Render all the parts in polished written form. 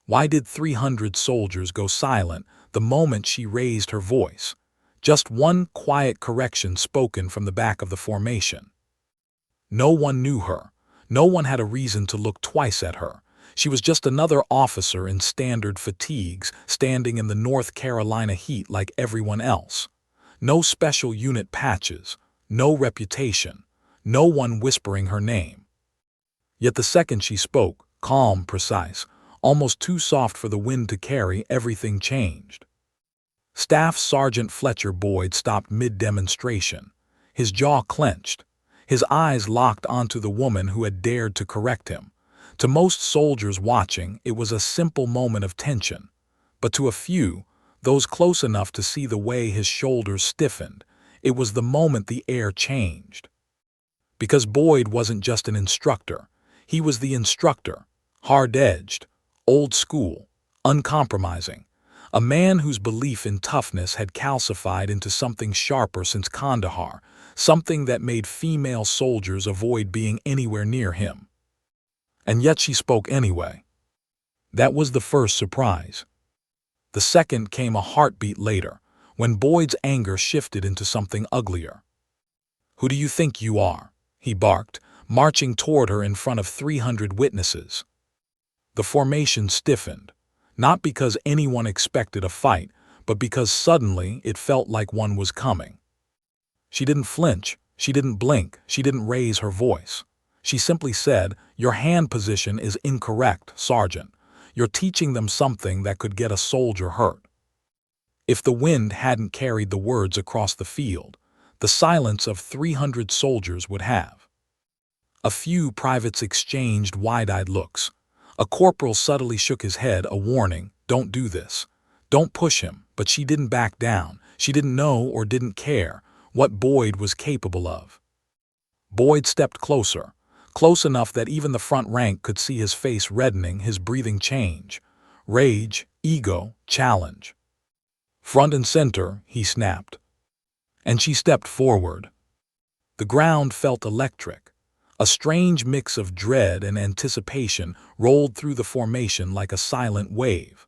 Why did 300 soldiers go silent the moment she raised her voice? Just one quiet correction spoken from the back of the formation. No one knew her. No one had a reason to look twice at her. She was just another officer in standard fatigues, standing in the North Carolina heat like everyone else. No special unit patches, no reputation, no one whispering her name. Yet the second she spoke, calm, precise, almost too soft for the wind to carry, everything changed. Staff Sergeant Fletcher Boyd stopped mid-demonstration. His jaw clenched. His eyes locked onto the woman who had dared to correct him. To most soldiers watching, it was a simple moment of tension. But to a few, those close enough to see the way his shoulders stiffened, it was the moment the air changed. Because Boyd wasn't just an instructor. He was the instructor, hard-edged, old school, uncompromising. A man whose belief in toughness had calcified into something sharper since Kandahar, something that made female soldiers avoid being anywhere near him. And yet she spoke anyway. That was the first surprise. The second came a heartbeat later, when Boyd's anger shifted into something uglier. "Who do you think you are?" he barked, marching toward her in front of 300 witnesses. The formation stiffened, not because anyone expected a fight, but because suddenly it felt like one was coming. She didn't flinch, she didn't blink, she didn't raise her voice. She simply said, "Your hand position is incorrect, Sergeant. You're teaching them something that could get a soldier hurt." If the wind hadn't carried the words across the field, the silence of 300 soldiers would have. A few privates exchanged wide-eyed looks. A corporal subtly shook his head, a warning, "Don't do this. Don't push him," but she didn't back down. She didn't know or didn't care what Boyd was capable of. Boyd stepped closer, close enough that even the front rank could see his face reddening, his breathing change. Rage, ego, challenge. "Front and center," he snapped. And she stepped forward. The ground felt electric. A strange mix of dread and anticipation rolled through the formation like a silent wave.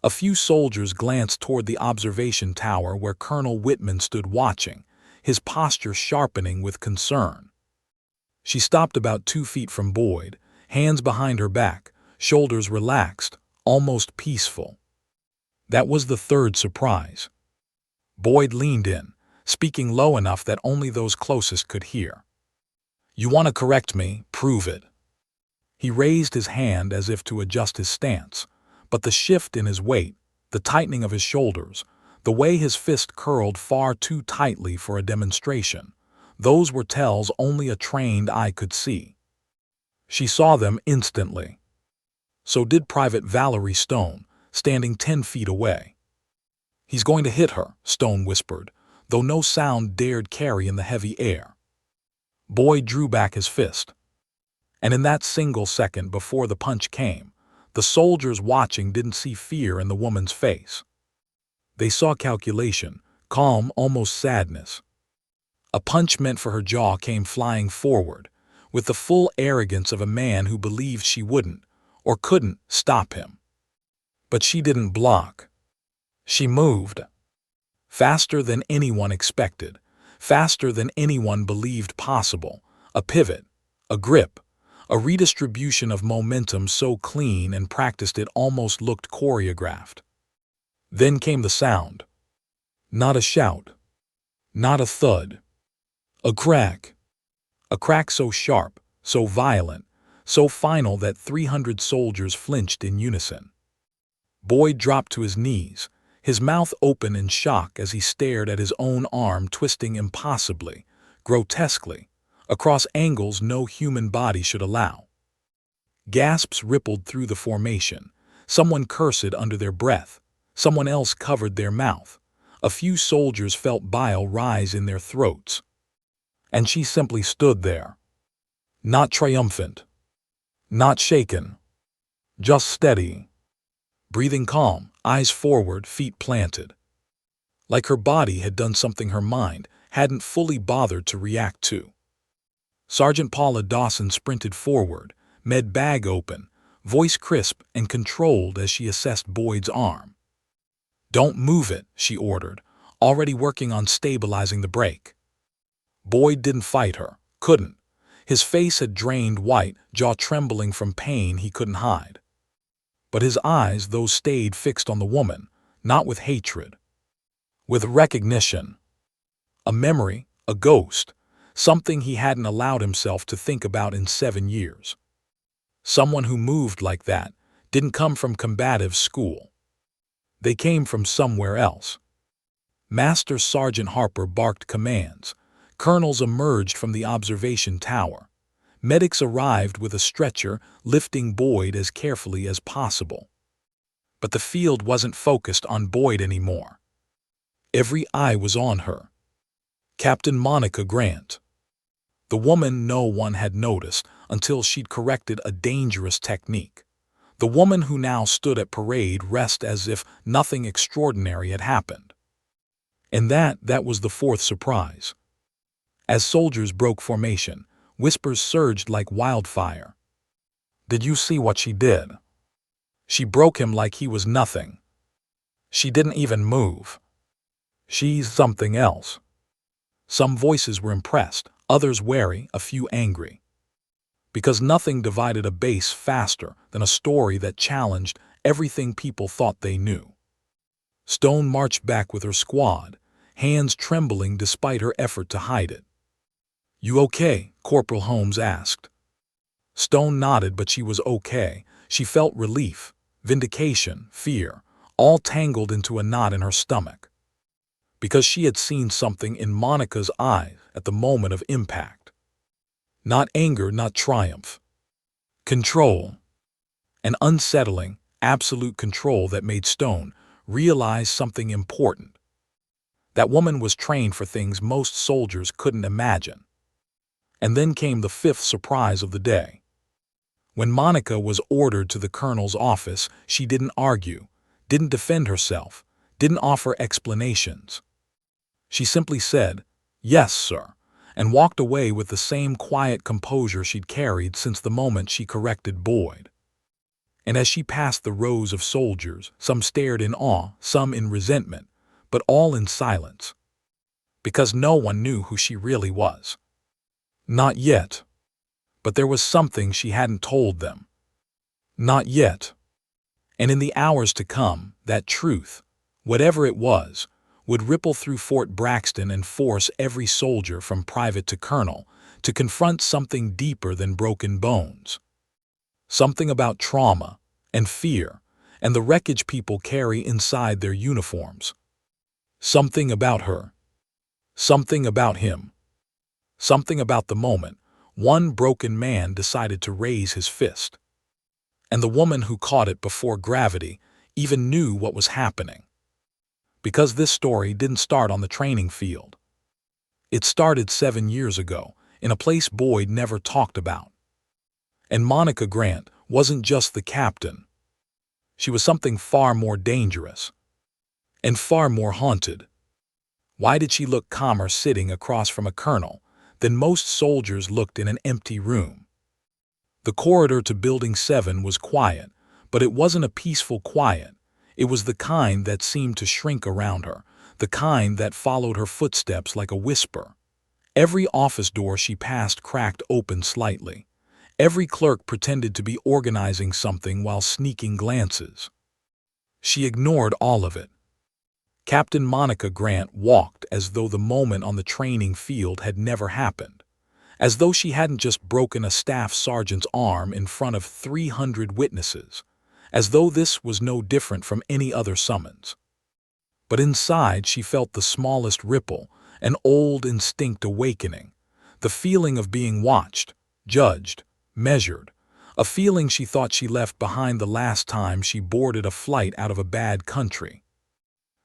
A few soldiers glanced toward the observation tower where Colonel Whitman stood watching, his posture sharpening with concern. She stopped about 2 feet from Boyd, hands behind her back, shoulders relaxed, almost peaceful. That was the third surprise. Boyd leaned in, speaking low enough that only those closest could hear. "You want to correct me, prove it." He raised his hand as if to adjust his stance, but the shift in his weight, the tightening of his shoulders, the way his fist curled far too tightly for a demonstration, those were tells only a trained eye could see. She saw them instantly. So did Private Valerie Stone, standing 10 feet away. "He's going to hit her," Stone whispered, though no sound dared carry in the heavy air. Boyd drew back his fist. And in that single second before the punch came, the soldiers watching didn't see fear in the woman's face. They saw calculation, calm, almost sadness. A punch meant for her jaw came flying forward, with the full arrogance of a man who believed she wouldn't, or couldn't, stop him. But she didn't block. She moved. Faster than anyone expected. Faster than anyone believed possible. A pivot, a grip, a redistribution of momentum so clean and practiced it almost looked choreographed. Then came the sound. Not a shout. Not a thud. A crack. A crack so sharp, so violent, so final that 300 soldiers flinched in unison. Boyd dropped to his knees, his mouth open in shock as he stared at his own arm twisting impossibly, grotesquely, across angles no human body should allow. Gasps rippled through the formation. Someone cursed under their breath. Someone else covered their mouth. A few soldiers felt bile rise in their throats. And she simply stood there. Not triumphant. Not shaken. Just steady. Breathing calm, eyes forward, feet planted. Like her body had done something her mind hadn't fully bothered to react to. Sergeant Paula Dawson sprinted forward, med bag open, voice crisp and controlled as she assessed Boyd's arm. "Don't move it," she ordered, already working on stabilizing the break. Boyd didn't fight her, couldn't. His face had drained white, jaw trembling from pain he couldn't hide. But his eyes, those stayed fixed on the woman, not with hatred. With recognition. A memory, a ghost, something he hadn't allowed himself to think about in 7 years. Someone who moved like that didn't come from combative school. They came from somewhere else. Master Sergeant Harper barked commands. Colonels emerged from the observation tower. Medics arrived with a stretcher, lifting Boyd as carefully as possible. But the field wasn't focused on Boyd anymore. Every eye was on her. Captain Monica Grant. The woman no one had noticed until she'd corrected a dangerous technique. The woman who now stood at parade rest as if nothing extraordinary had happened. And that was the fourth surprise. As soldiers broke formation, whispers surged like wildfire. "Did you see what she did? She broke him like he was nothing. She didn't even move. She's something else." Some voices were impressed, others wary, a few angry. Because nothing divided a base faster than a story that challenged everything people thought they knew. Stone marched back with her squad, hands trembling despite her effort to hide it. "You okay?" Corporal Holmes asked. Stone nodded, but she was okay. She felt relief, vindication, fear, all tangled into a knot in her stomach. Because she had seen something in Monica's eyes at the moment of impact. Not anger, not triumph. Control. An unsettling, absolute control that made Stone realize something important. That woman was trained for things most soldiers couldn't imagine. And then came the fifth surprise of the day. When Monica was ordered to the colonel's office, she didn't argue, didn't defend herself, didn't offer explanations. She simply said, "Yes, sir," and walked away with the same quiet composure she'd carried since the moment she corrected Boyd. And as she passed the rows of soldiers, some stared in awe, some in resentment, but all in silence. Because no one knew who she really was. Not yet. But there was something she hadn't told them. Not yet. And in the hours to come, that truth, whatever it was, would ripple through Fort Braxton and force every soldier from private to colonel to confront something deeper than broken bones. Something about trauma and fear and the wreckage people carry inside their uniforms. Something about her. Something about him. Something about the moment one broken man decided to raise his fist. And the woman who caught it before gravity even knew what was happening. Because this story didn't start on the training field. It started 7 years ago, in a place Boyd never talked about. And Monica Grant wasn't just the captain. She was something far more dangerous. And far more haunted. Why did she look calmer sitting across from a colonel than most soldiers looked in an empty room? The corridor to Building 7 was quiet, but it wasn't a peaceful quiet. It was the kind that seemed to shrink around her, the kind that followed her footsteps like a whisper. Every office door she passed cracked open slightly. Every clerk pretended to be organizing something while sneaking glances. She ignored all of it. Captain Monica Grant walked as though the moment on the training field had never happened, as though she hadn't just broken a staff sergeant's arm in front of 300 witnesses, as though this was no different from any other summons. But inside she felt the smallest ripple, an old instinct awakening, the feeling of being watched, judged, measured, a feeling she thought she left behind the last time she boarded a flight out of a bad country.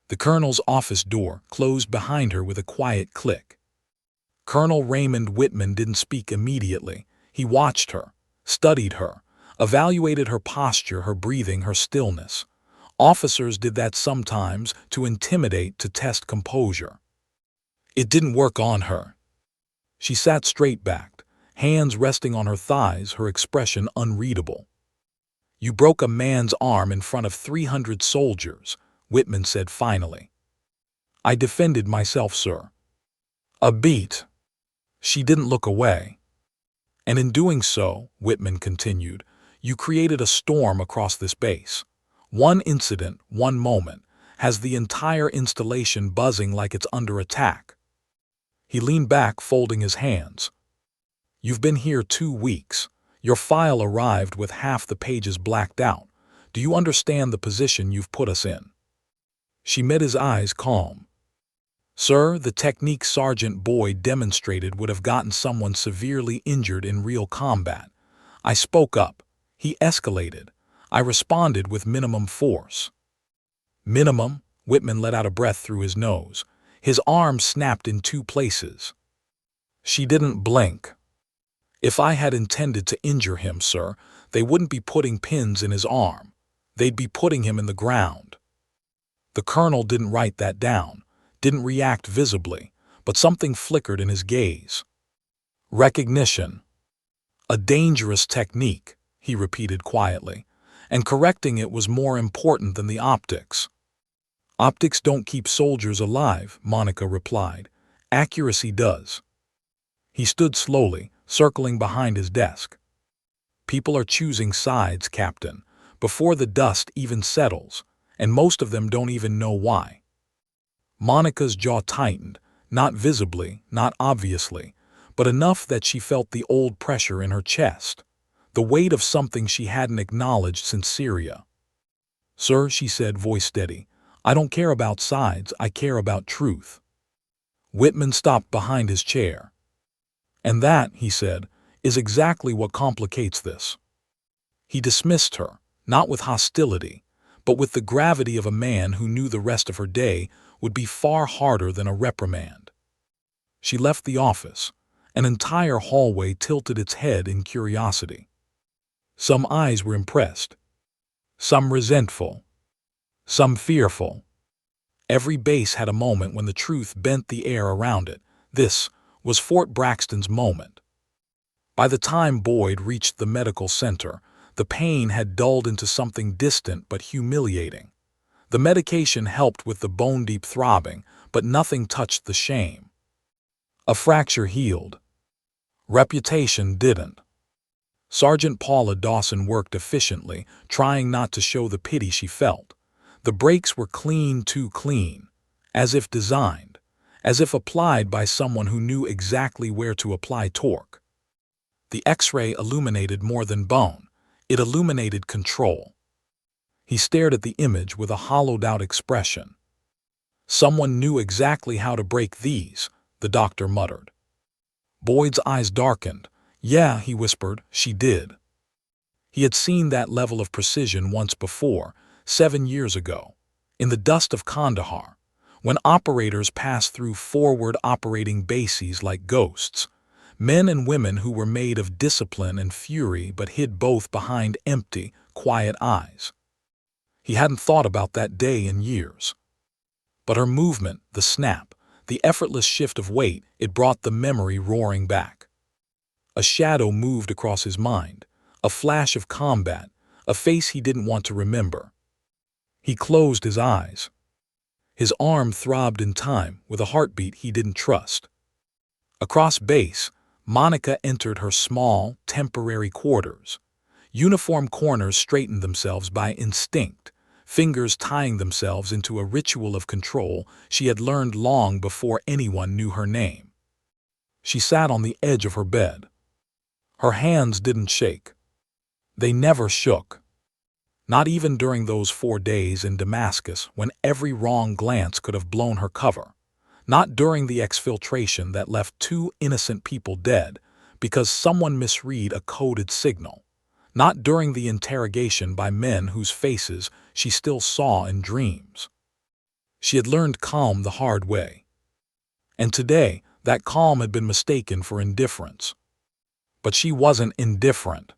The colonel's office door closed behind her with a quiet click. Colonel Raymond Whitman didn't speak immediately. He watched her, studied her, evaluated her posture, her breathing, her stillness. Officers did that sometimes to intimidate, to test composure. It didn't work on her. She sat straight-backed, hands resting on her thighs, her expression unreadable. You broke a man's arm in front of 300 soldiers, Whitman said finally. I defended myself, sir. A beat. She didn't look away. And in doing so, Whitman continued, you created a storm across this base. One incident, one moment, has the entire installation buzzing like it's under attack. He leaned back, folding his hands. You've been here 2 weeks. Your file arrived with half the pages blacked out. Do you understand the position you've put us in? She met his eyes calm. Sir, the technique Sergeant Boyd demonstrated would have gotten someone severely injured in real combat. I spoke up. He escalated. I responded with minimum force. Minimum? Whitman let out a breath through his nose. His arm snapped in 2 places. She didn't blink. If I had intended to injure him, sir, they wouldn't be putting pins in his arm. They'd be putting him in the ground. The colonel didn't write that down, didn't react visibly, but something flickered in his gaze. Recognition. A dangerous technique, he repeated quietly, and correcting it was more important than the optics. Optics don't keep soldiers alive, Monica replied. Accuracy does. He stood slowly, circling behind his desk. People are choosing sides, Captain, before the dust even settles, and most of them don't even know why. Monica's jaw tightened, not visibly, not obviously, but enough that she felt the old pressure in her chest, the weight of something she hadn't acknowledged since Syria. Sir, she said, voice steady, I don't care about sides, I care about truth. Whitman stopped behind his chair. And that, he said, is exactly what complicates this. He dismissed her, not with hostility, but with the gravity of a man who knew the rest of her day would be far harder than a reprimand. She left the office. An entire hallway tilted its head in curiosity. Some eyes were impressed, some resentful, some fearful. Every base had a moment when the truth bent the air around it. This was Fort Braxton's moment. By the time Boyd reached the medical center, the pain had dulled into something distant but humiliating. The medication helped with the bone-deep throbbing, but nothing touched the shame. A fracture healed. Reputation didn't. Sergeant Paula Dawson worked efficiently, trying not to show the pity she felt. The brakes were clean, too clean, as if designed, as if applied by someone who knew exactly where to apply torque. The X-ray illuminated more than bone. It illuminated control. He stared at the image with a hollowed-out expression. Someone knew exactly how to break these, the doctor muttered. Boyd's eyes darkened. Yeah, he whispered, she did. He had seen that level of precision once before, 7 years ago, in the dust of Kandahar, when operators passed through forward operating bases like ghosts, men and women who were made of discipline and fury but hid both behind empty, quiet eyes. He hadn't thought about that day in years. But her movement, the snap, the effortless shift of weight, it brought the memory roaring back. A shadow moved across his mind, a flash of combat, a face he didn't want to remember. He closed his eyes. His arm throbbed in time with a heartbeat he didn't trust. Across base, Monica entered her small, temporary quarters. Uniform corners straightened themselves by instinct, fingers tying themselves into a ritual of control she had learned long before anyone knew her name. She sat on the edge of her bed. Her hands didn't shake. They never shook. Not even during those 4 days in Damascus when every wrong glance could have blown her cover. Not during the exfiltration that left 2 innocent people dead because someone misread a coded signal. Not during the interrogation by men whose faces she still saw in dreams. She had learned calm the hard way. And today, that calm had been mistaken for indifference. But she wasn't indifferent.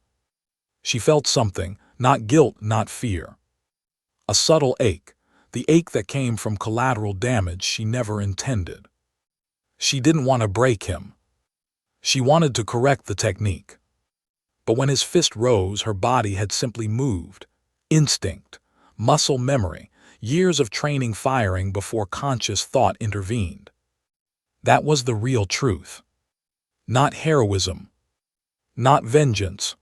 She felt something, not guilt, not fear. A subtle ache, the ache that came from collateral damage she never intended. She didn't want to break him. She wanted to correct the technique. But when his fist rose, her body had simply moved. Instinct, muscle memory, years of training firing before conscious thought intervened. That was the real truth. Not heroism. Not vengeance.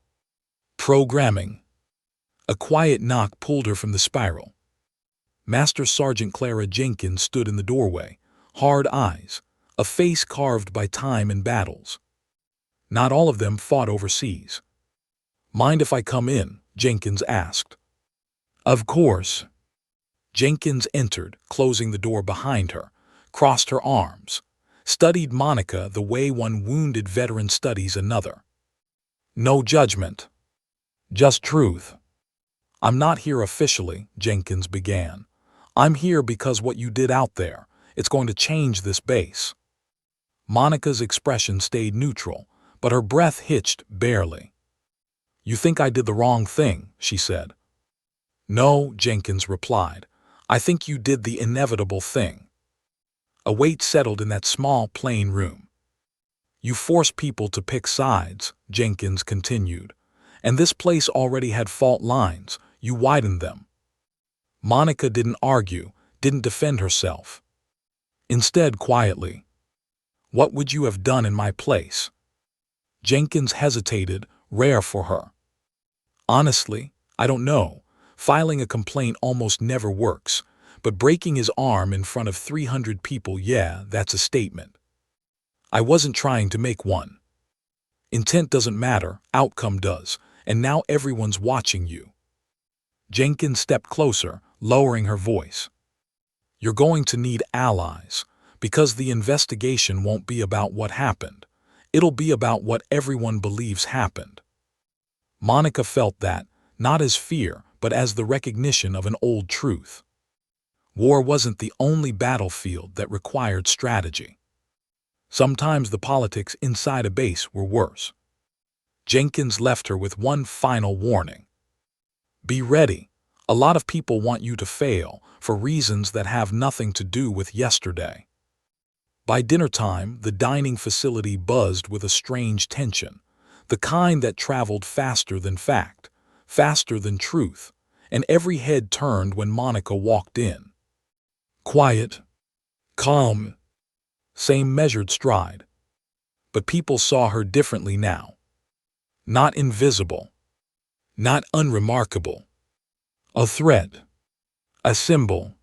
Programming. A quiet knock pulled her from the spiral. Master Sergeant Clara Jenkins stood in the doorway, hard eyes, a face carved by time and battles. Not all of them fought overseas. "Mind if I come in?" Jenkins asked. "Of course." Jenkins entered, closing the door behind her, crossed her arms, studied Monica the way one wounded veteran studies another. "No judgment. Just truth." "I'm not here officially," Jenkins began. "I'm here because what you did out there, it's going to change this base." Monica's expression stayed neutral, but her breath hitched barely. "You think I did the wrong thing," she said. "No," Jenkins replied. "I think you did the inevitable thing." A weight settled in that small, plain room. "You force people to pick sides," Jenkins continued. "And this place already had fault lines. You widened them." Monica didn't argue, didn't defend herself. Instead, quietly, "What would you have done in my place?" Jenkins hesitated, rare for her. "Honestly, I don't know. Filing a complaint almost never works, but breaking his arm in front of 300 people, yeah, that's a statement. I wasn't trying to make one. Intent doesn't matter, outcome does, and now everyone's watching you." Jenkins stepped closer, lowering her voice. "You're going to need allies, because the investigation won't be about what happened. It'll be about what everyone believes happened." Monica felt that, not as fear, but as the recognition of an old truth. War wasn't the only battlefield that required strategy. Sometimes the politics inside a base were worse. Jenkins left her with one final warning. "Be ready. A lot of people want you to fail, for reasons that have nothing to do with yesterday." By dinner time, the dining facility buzzed with a strange tension, the kind that traveled faster than fact, faster than truth, and every head turned when Monica walked in. Quiet, calm, same measured stride. But people saw her differently now. Not invisible, not unremarkable. A thread, a symbol,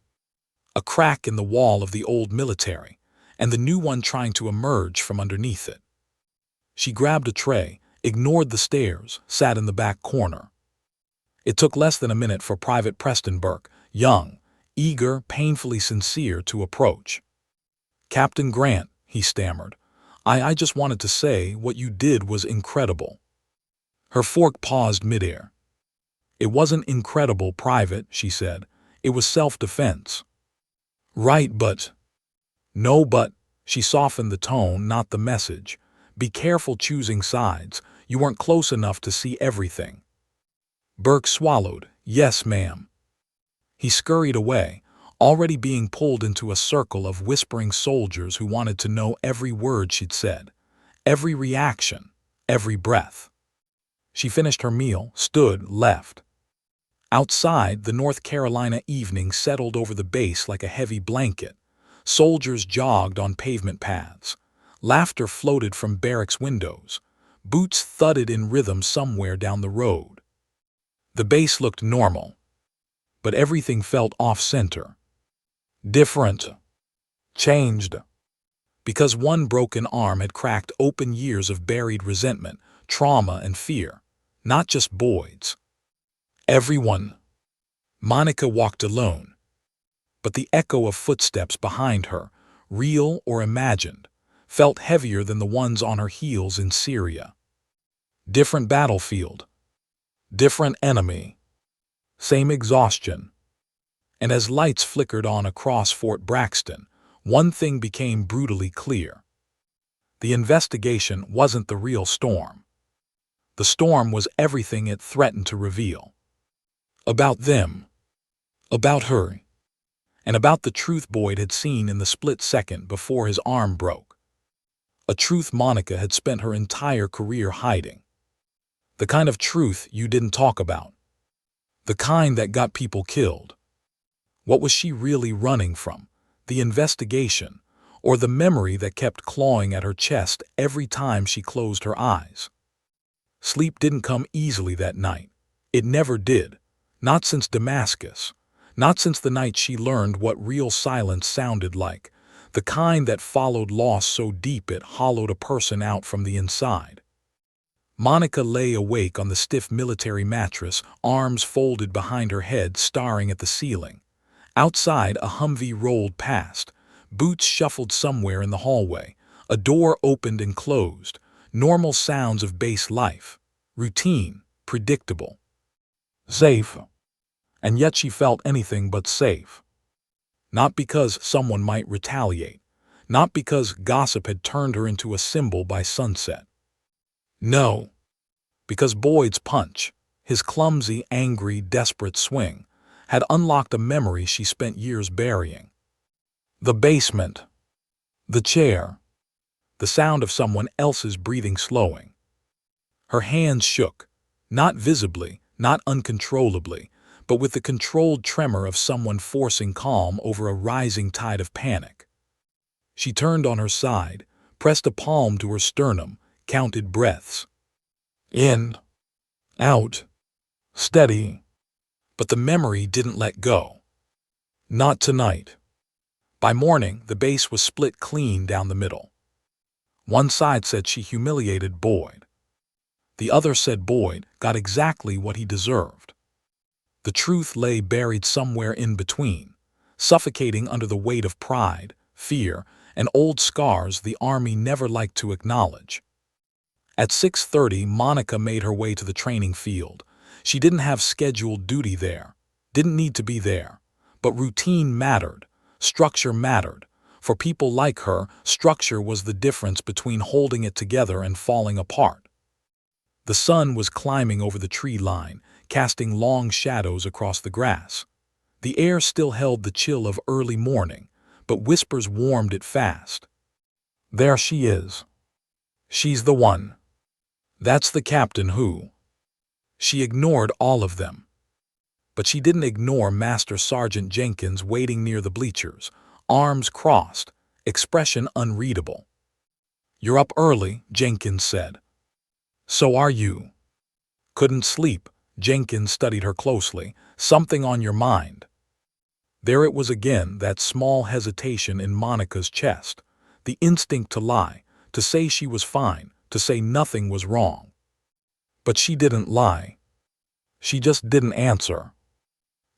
a crack in the wall of the old military, and the new one trying to emerge from underneath it. She grabbed a tray, ignored the stares, sat in the back corner. It took less than a minute for Private Preston Burke, young, eager, painfully sincere, to approach. "Captain Grant," he stammered, I just wanted to say what you did was incredible." Her fork paused midair. "It wasn't incredible, Private," she said. "It was self-defense." "Right, but—" "No but." She softened the tone, not the message. "Be careful choosing sides. You weren't close enough to see everything." Burke swallowed. "Yes, ma'am." He scurried away, already being pulled into a circle of whispering soldiers who wanted to know every word she'd said, every reaction, every breath. She finished her meal, stood, left. Outside, the North Carolina evening settled over the base like a heavy blanket. Soldiers jogged on pavement paths. Laughter floated from barracks windows. Boots thudded in rhythm somewhere down the road. The base looked normal, but everything felt off-center. Different. Changed. Because one broken arm had cracked open years of buried resentment, trauma, and fear. Not just Boyd's. Everyone. Monica walked alone. But the echo of footsteps behind her, real or imagined, felt heavier than the ones on her heels in Syria. Different battlefield. Different enemy. Same exhaustion. And as lights flickered on across Fort Braxton, one thing became brutally clear. The investigation wasn't the real storm. The storm was everything it threatened to reveal. About them. About her. And about the truth Boyd had seen in the split second before his arm broke. A truth Monica had spent her entire career hiding. The kind of truth you didn't talk about. The kind that got people killed. What was she really running from? The investigation, or the memory that kept clawing at her chest every time she closed her eyes? Sleep didn't come easily that night. It never did. Not since Damascus. Not since the night she learned what real silence sounded like. The kind that followed loss so deep it hollowed a person out from the inside. Monica lay awake on the stiff military mattress, arms folded behind her head, staring at the ceiling. Outside, a Humvee rolled past. Boots shuffled somewhere in the hallway. A door opened and closed. Normal sounds of base life. Routine, predictable. Safe. And yet she felt anything but safe. Not because someone might retaliate. Not because gossip had turned her into a symbol by sunset. No. Because Boyd's punch, his clumsy, angry, desperate swing, had unlocked a memory she spent years burying. The basement. The chair. The sound of someone else's breathing slowing. Her hands shook, not visibly, not uncontrollably, but with the controlled tremor of someone forcing calm over a rising tide of panic. She turned on her side, pressed a palm to her sternum, counted breaths. In. Out. Steady. But the memory didn't let go. Not tonight. By morning, the base was split clean down the middle. One side said she humiliated Boyd. The other said Boyd got exactly what he deserved. The truth lay buried somewhere in between, suffocating under the weight of pride, fear, and old scars the Army never liked to acknowledge. At 6:30, Monica made her way to the training field. She didn't have scheduled duty there, didn't need to be there, but routine mattered, structure mattered. For people like her, structure was the difference between holding it together and falling apart. The sun was climbing over the tree line, casting long shadows across the grass. The air still held the chill of early morning, but whispers warmed it fast. There she is. She's the one. That's the captain who. She ignored all of them. But she didn't ignore Master Sergeant Jenkins waiting near the bleachers, arms crossed, expression unreadable. You're up early, Jenkins said. So are you. Couldn't sleep, Jenkins studied her closely. Something on your mind. There it was again, that small hesitation in Monica's chest, the instinct to lie, to say she was fine, to say nothing was wrong. But she didn't lie. She just didn't answer.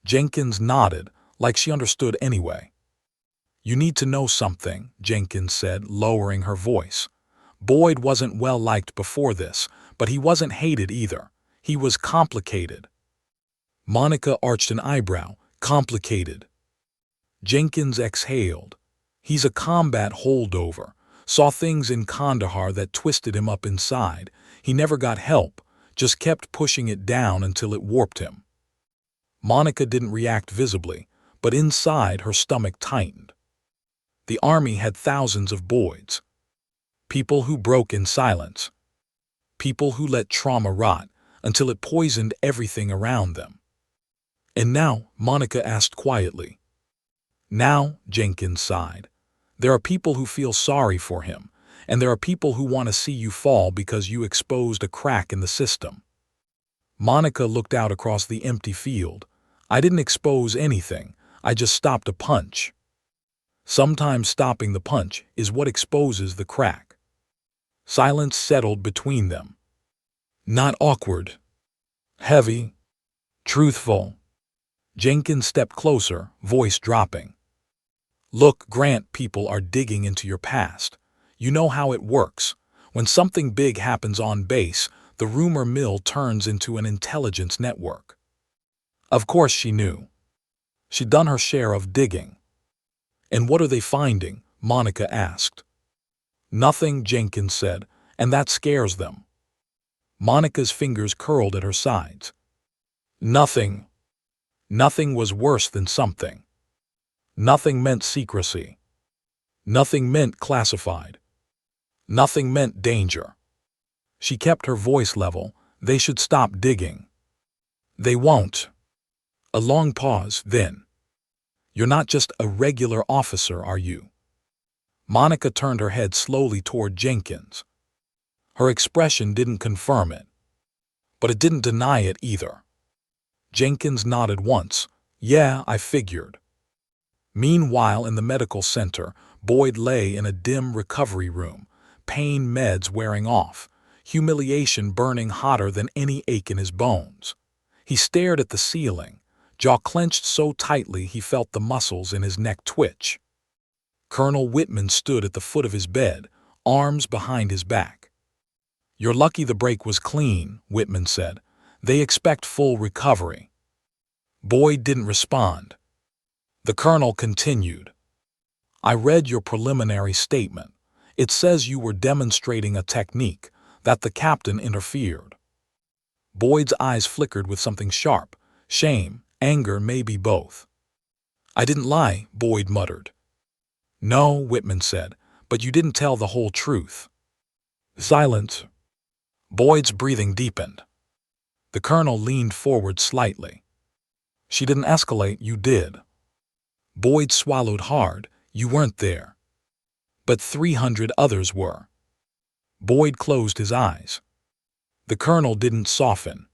Jenkins nodded, like she understood anyway. You need to know something, Jenkins said, lowering her voice. Boyd wasn't well liked before this, but he wasn't hated either. He was complicated. Monica arched an eyebrow. Complicated. Jenkins exhaled. He's a combat holdover. Saw things in Kandahar that twisted him up inside. He never got help, just kept pushing it down until it warped him. Monica didn't react visibly, but inside her stomach tightened. The Army had thousands of Boyds. People who broke in silence. People who let trauma rot until it poisoned everything around them. And now, Monica asked quietly. Now, Jenkins sighed. There are people who feel sorry for him, and there are people who want to see you fall because you exposed a crack in the system. Monica looked out across the empty field. I didn't expose anything. I just stopped a punch. Sometimes stopping the punch is what exposes the crack. Silence settled between them. Not awkward. Heavy. Truthful. Jenkins stepped closer, voice dropping. Look, Grant, people are digging into your past. You know how it works. When something big happens on base, the rumor mill turns into an intelligence network. Of course she knew. She'd done her share of digging. And what are they finding? Monica asked. Nothing, Jenkins said, and that scares them. Monica's fingers curled at her sides. Nothing. Nothing was worse than something. Nothing meant secrecy. Nothing meant classified. Nothing meant danger. She kept her voice level, They should stop digging. They won't. A long pause, then. You're not just a regular officer, are you? Monica turned her head slowly toward Jenkins. Her expression didn't confirm it, but it didn't deny it either. Jenkins nodded once. Yeah, I figured. Meanwhile, in the medical center, Boyd lay in a dim recovery room, pain meds wearing off, humiliation burning hotter than any ache in his bones. He stared at the ceiling, jaw clenched so tightly he felt the muscles in his neck twitch. Colonel Whitman stood at the foot of his bed, arms behind his back. You're lucky the break was clean, Whitman said. They expect full recovery. Boyd didn't respond. The colonel continued. I read your preliminary statement. It says you were demonstrating a technique, that the captain interfered. Boyd's eyes flickered with something sharp. Shame, anger, maybe both. I didn't lie, Boyd muttered. No, Whitman said, but you didn't tell the whole truth. Silence. Boyd's breathing deepened. The colonel leaned forward slightly. She didn't escalate, you did. Boyd swallowed hard. You weren't there. But 300 others were. Boyd closed his eyes. The colonel didn't soften.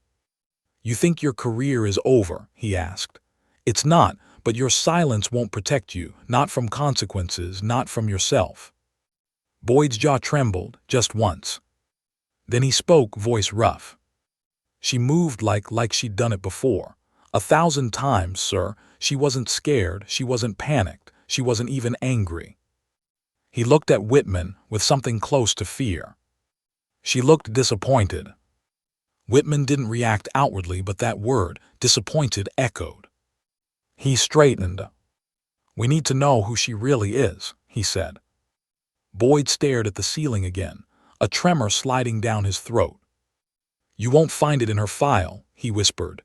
You think your career is over, he asked. It's not, but your silence won't protect you, not from consequences, not from yourself. Boyd's jaw trembled, just once. Then he spoke, voice rough. She moved like she'd done it before. 1,000 times, sir. She wasn't scared, she wasn't panicked, she wasn't even angry. He looked at Whitman with something close to fear. She looked disappointed. Whitman didn't react outwardly, but that word, disappointed, echoed. He straightened. We need to know who she really is, he said. Boyd stared at the ceiling again, a tremor sliding down his throat. You won't find it in her file, he whispered.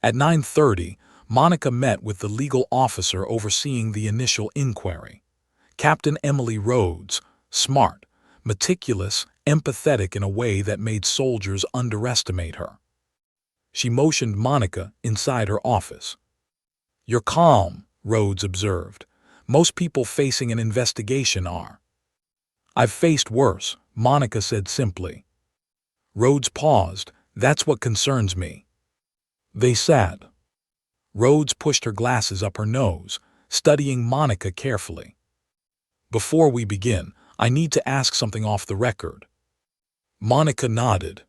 At 9:30, Monica met with the legal officer overseeing the initial inquiry. Captain Emily Rhodes, smart, meticulous, empathetic in a way that made soldiers underestimate her. She motioned Monica inside her office. You're calm, Rhodes observed. Most people facing an investigation are. I've faced worse, Monica said simply. Rhodes paused. That's what concerns me. They sat. Rhodes pushed her glasses up her nose, studying Monica carefully. Before we begin, I need to ask something off the record. Monica nodded.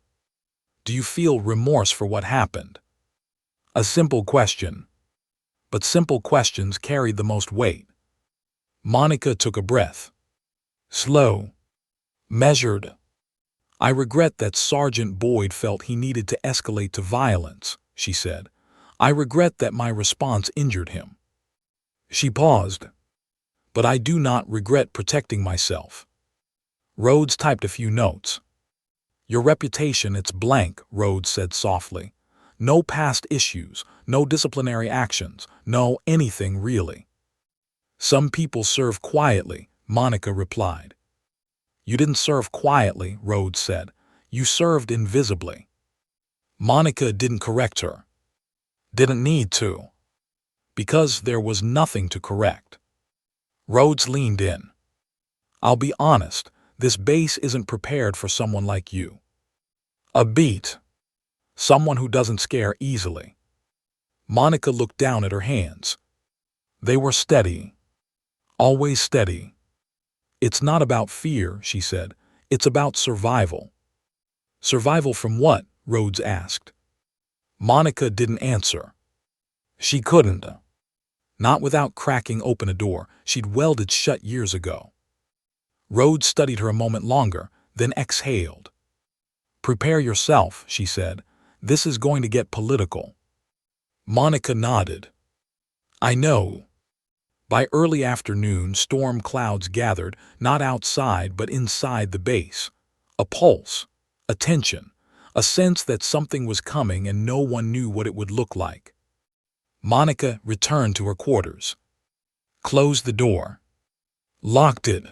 Do you feel remorse for what happened? A simple question. But simple questions carried the most weight. Monica took a breath. Slow. Measured. I regret that Sergeant Boyd felt he needed to escalate to violence, she said. I regret that my response injured him. She paused. But I do not regret protecting myself. Rhodes typed a few notes. Your reputation, it's blank, Rhodes said softly. No past issues, no disciplinary actions, no anything really. Some people serve quietly, Monica replied. You didn't serve quietly, Rhodes said. You served invisibly. Monica didn't correct her. Didn't need to. Because there was nothing to correct. Rhodes leaned in. I'll be honest, this base isn't prepared for someone like you. A beat. Someone who doesn't scare easily. Monica looked down at her hands. They were steady. Always steady. It's not about fear, she said. It's about survival. Survival from what? Rhodes asked. Monica didn't answer. She couldn't. Not without cracking open a door she'd welded shut years ago. Rhodes studied her a moment longer, then exhaled. Prepare yourself, she said. This is going to get political. Monica nodded. I know. By early afternoon, storm clouds gathered, not outside but inside the base. A pulse, a tension, a sense that something was coming and no one knew what it would look like. Monica returned to her quarters. Closed the door. Locked it.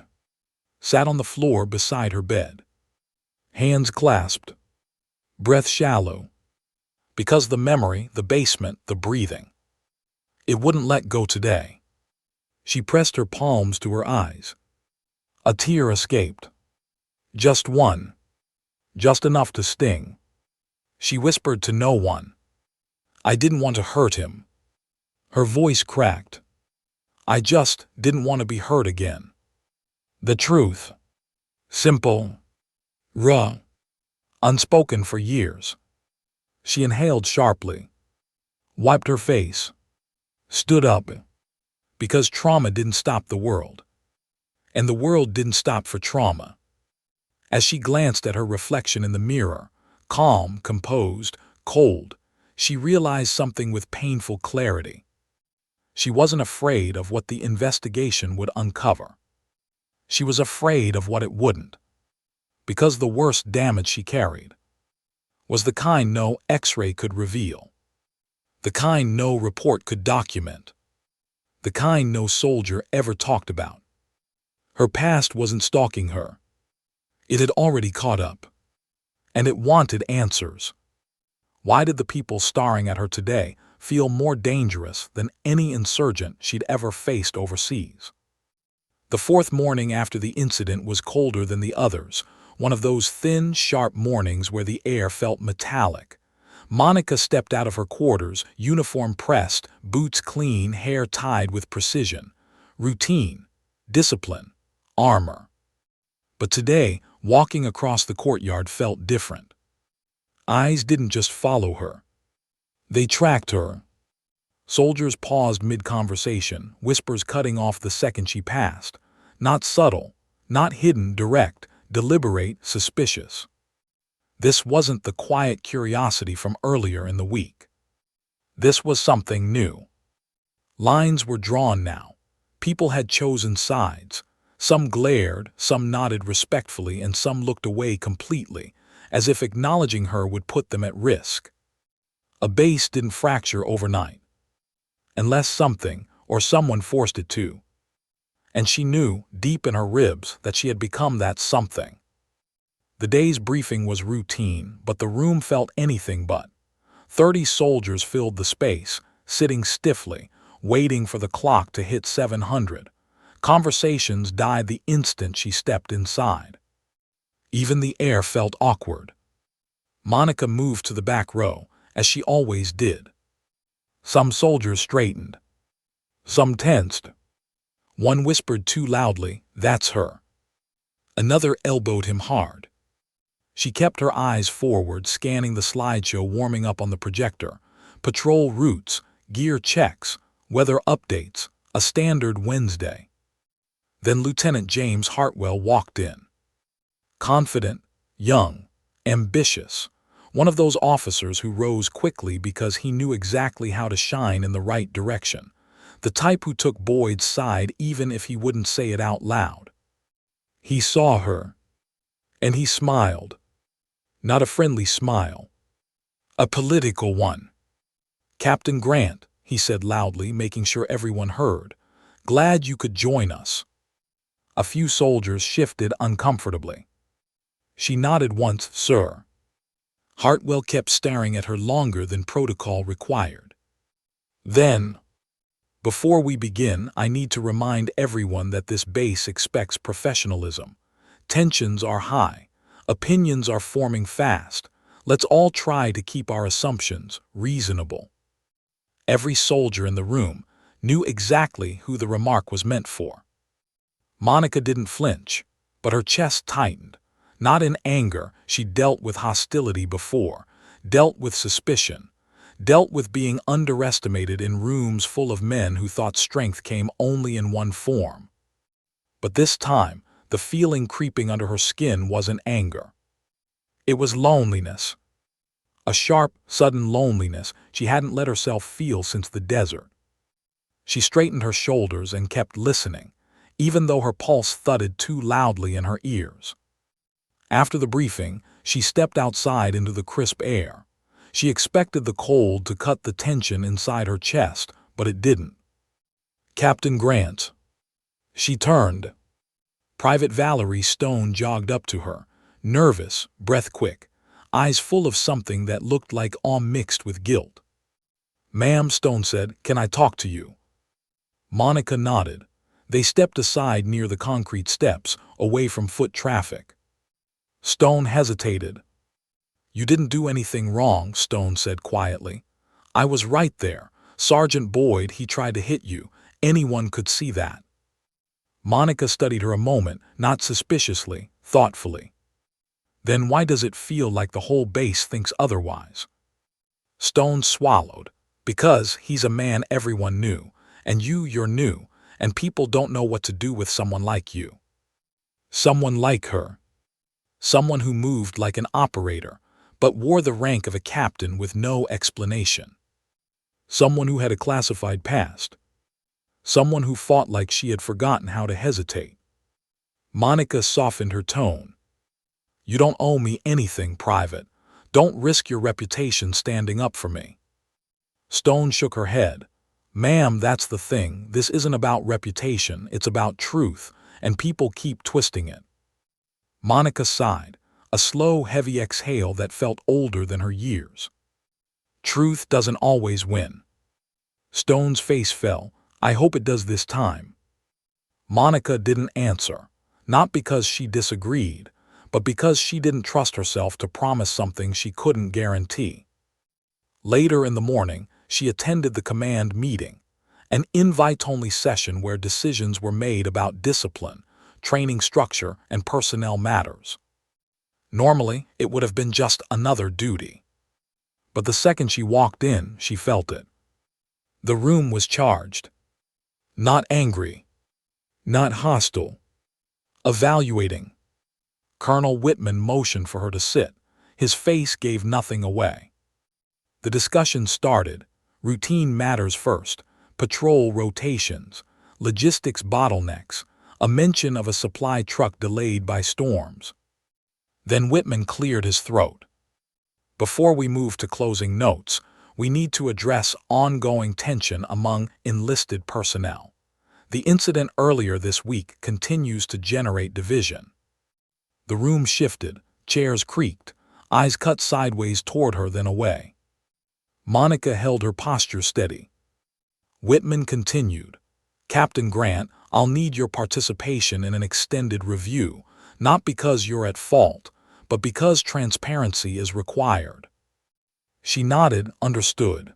Sat on the floor beside her bed. Hands clasped. breath shallow. Because the memory, the basement, the breathing. It wouldn't let go today. She pressed her palms to her eyes. A tear escaped. Just one. Just enough to sting. She whispered to no one. I didn't want to hurt him. Her voice cracked. I just didn't want to be hurt again. The truth. Simple. Raw. Unspoken for years. She inhaled sharply. Wiped her face. Stood up. Because trauma didn't stop the world. And the world didn't stop for trauma. As she glanced at her reflection in the mirror, calm, composed, cold, she realized something with painful clarity. She wasn't afraid of what the investigation would uncover. She was afraid of what it wouldn't. Because the worst damage she carried was the kind no X-ray could reveal. The kind no report could document. The kind no soldier ever talked about. Her past wasn't stalking her. It had already caught up. And it wanted answers. Why did the people staring at her today feel more dangerous than any insurgent she'd ever faced overseas? The fourth morning after the incident was colder than the others, one of those thin, sharp mornings where the air felt metallic. Monica stepped out of her quarters, uniform pressed, boots clean, hair tied with precision. Routine, discipline, armor. But today, walking across the courtyard felt different. Eyes didn't just follow her. They tracked her. Soldiers paused mid-conversation, whispers cutting off the second she passed. Not subtle, not hidden, direct, deliberate, suspicious. This wasn't the quiet curiosity from earlier in the week. This was something new. Lines were drawn now. People had chosen sides. Some glared, some nodded respectfully, and some looked away completely, as if acknowledging her would put them at risk. A base didn't fracture overnight. Unless something or someone forced it to. And she knew, deep in her ribs, that she had become that something. The day's briefing was routine, but the room felt anything but. 30 soldiers filled the space, sitting stiffly, waiting for the clock to hit 700. Conversations died the instant she stepped inside. Even the air felt awkward. Monica moved to the back row, as she always did. Some soldiers straightened. Some tensed. One whispered too loudly, "That's her." Another elbowed him hard. She kept her eyes forward, scanning the slideshow warming up on the projector. Patrol routes, gear checks, weather updates, a standard Wednesday. Then Lieutenant James Hartwell walked in. Confident, young, ambitious. One of those officers who rose quickly because he knew exactly how to shine in the right direction. The type who took Boyd's side even if he wouldn't say it out loud. He saw her. And he smiled. Not a friendly smile. A political one. "Captain Grant," he said loudly, making sure everyone heard. "Glad you could join us." A few soldiers shifted uncomfortably. She nodded once, "Sir." Hartwell kept staring at her longer than protocol required. Then, "Before we begin, I need to remind everyone that this base expects professionalism. Tensions are high. Opinions are forming fast. Let's all try to keep our assumptions reasonable." Every soldier in the room knew exactly who the remark was meant for. Monica didn't flinch, but her chest tightened. Not in anger, she dealt with hostility before, dealt with suspicion, dealt with being underestimated in rooms full of men who thought strength came only in one form. But this time, the feeling creeping under her skin wasn't anger. It was loneliness. A sharp, sudden loneliness she hadn't let herself feel since the desert. She straightened her shoulders and kept listening, even though her pulse thudded too loudly in her ears. After the briefing, she stepped outside into the crisp air. She expected the cold to cut the tension inside her chest, but it didn't. "Captain Grant." She turned. Private Valerie Stone jogged up to her, nervous, breath quick. eyes full of something that looked like awe mixed with guilt. "Ma'am," Stone said, "can I talk to you?" Monica nodded. They stepped aside near the concrete steps, away from foot traffic. Stone hesitated. "You didn't do anything wrong," Stone said quietly. "I was right there. Sergeant Boyd, he tried to hit you. Anyone could see that." Monica studied her a moment, not suspiciously, thoughtfully. "Then why does it feel like the whole base thinks otherwise?" Stone swallowed. "Because he's a man everyone knew, and you're new, and people don't know what to do with someone like you." Someone like her. Someone who moved like an operator, but wore the rank of a captain with no explanation. Someone who had a classified past. Someone who fought like she had forgotten how to hesitate. Monica softened her tone. "You don't owe me anything, Private. Don't risk your reputation standing up for me." Stone shook her head. "Ma'am, that's the thing. This isn't about reputation, it's about truth, and people keep twisting it." Monica sighed, a slow, heavy exhale that felt older than her years. "Truth doesn't always win." Stone's face fell. "I hope it does this time." Monica didn't answer, not because she disagreed, but because she didn't trust herself to promise something she couldn't guarantee. Later in the morning, she attended the command meeting, an invite-only session where decisions were made about discipline, training structure, and personnel matters. Normally, it would have been just another duty. But the second she walked in, she felt it. The room was charged. Not angry. Not hostile. Evaluating. Colonel Whitman motioned for her to sit. His face gave nothing away. The discussion started. Routine matters first. Patrol rotations. Logistics bottlenecks. A mention of a supply truck delayed by storms. Then Whitman cleared his throat. "Before we move to closing notes, we need to address ongoing tension among enlisted personnel. The incident earlier this week continues to generate division." The room shifted, chairs creaked, eyes cut sideways toward her then away. Monica held her posture steady. Whitman continued, "Captain Grant, I'll need your participation in an extended review, not because you're at fault, but because transparency is required." She nodded, understood.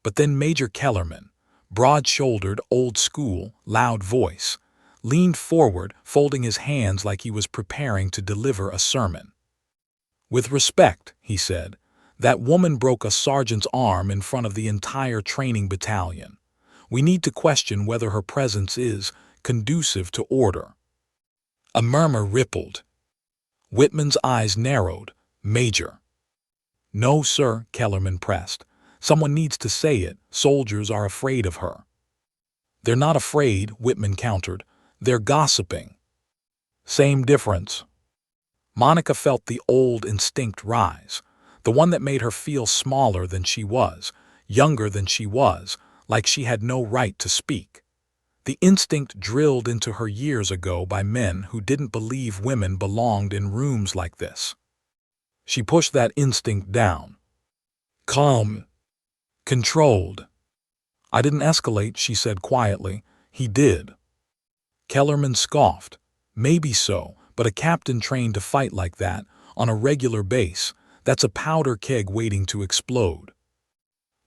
But then Major Kellerman, broad-shouldered, old-school, loud voice, leaned forward, folding his hands like he was preparing to deliver a sermon. "With respect," he said, "that woman broke a sergeant's arm in front of the entire training battalion. We need to question whether her presence is conducive to order." A murmur rippled. Whitman's eyes narrowed. "Major." "No, sir," Kellerman pressed. "Someone needs to say it. Soldiers are afraid of her." "They're not afraid," Whitman countered. "They're gossiping." "Same difference." Monica felt the old instinct rise, the one that made her feel smaller than she was, younger than she was, like she had no right to speak. The instinct drilled into her years ago by men who didn't believe women belonged in rooms like this. She pushed that instinct down. "Calm. Controlled." "I didn't escalate," she said quietly. "He did." Kellerman scoffed. "Maybe so, but a captain trained to fight like that, on a regular base, that's a powder keg waiting to explode."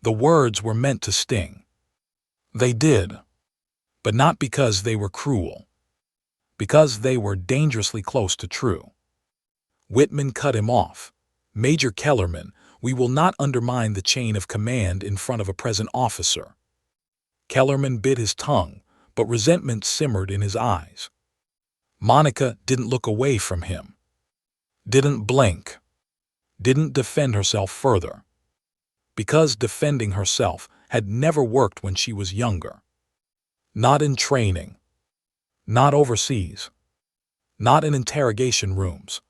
The words were meant to sting. They did. But not because they were cruel. Because they were dangerously close to true. Whitman cut him off. "Major Kellerman, we will not undermine the chain of command in front of a present officer." Kellerman bit his tongue, but resentment simmered in his eyes. Monica didn't look away from him. Didn't blink. Didn't defend herself further. Because defending herself had never worked when she was younger. Not in training. Not overseas. Not in interrogation rooms.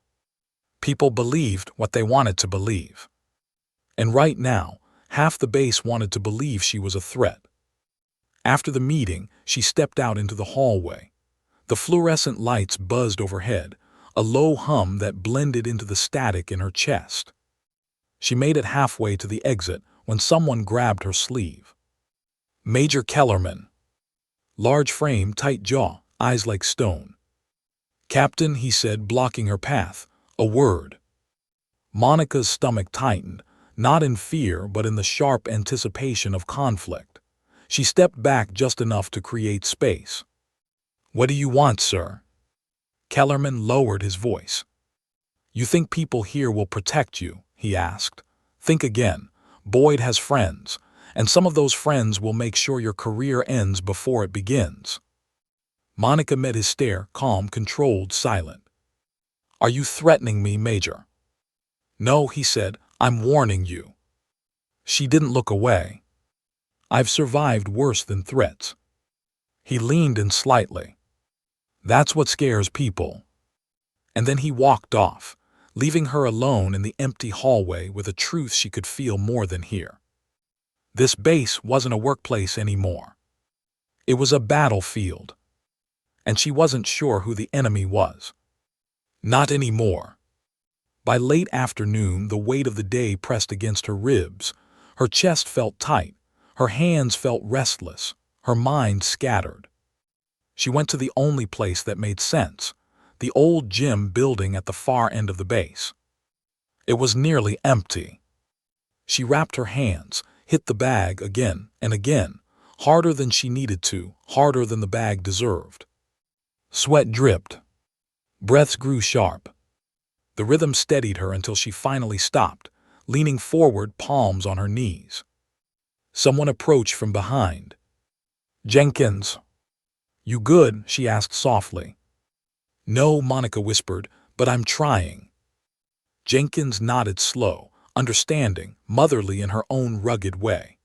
People believed what they wanted to believe. And right now, half the base wanted to believe she was a threat. After the meeting, she stepped out into the hallway. The fluorescent lights buzzed overhead, a low hum that blended into the static in her chest. She made it halfway to the exit when someone grabbed her sleeve. Major Kellerman. Large frame, tight jaw, eyes like stone. "Captain," he said, blocking her path. "A word." Monica's stomach tightened, not in fear but in the sharp anticipation of conflict. She stepped back just enough to create space. "What do you want, sir?" Kellerman lowered his voice. "You think people here will protect you?" he asked. "Think again. Boyd has friends, and some of those friends will make sure your career ends before it begins." Monica met his stare, calm, controlled, silent. "Are you threatening me, Major?" "No," he said, "I'm warning you." She didn't look away. "I've survived worse than threats." He leaned in slightly. "That's what scares people." And then he walked off, leaving her alone in the empty hallway with a truth she could feel more than hear. This base wasn't a workplace anymore. It was a battlefield. And she wasn't sure who the enemy was. Not anymore. By late afternoon, the weight of the day pressed against her ribs. Her chest felt tight. Her hands felt restless. Her mind scattered. She went to the only place that made sense, the old gym building at the far end of the base. It was nearly empty. She wrapped her hands, hit the bag again and again, harder than she needed to, harder than the bag deserved. Sweat dripped. Breaths grew sharp. The rhythm steadied her until she finally stopped, leaning forward, palms on her knees. Someone approached from behind. "Jenkins." "You good?" she asked softly. "No," Monica whispered, "but I'm trying." Jenkins nodded, slow, understanding, motherly in her own rugged way.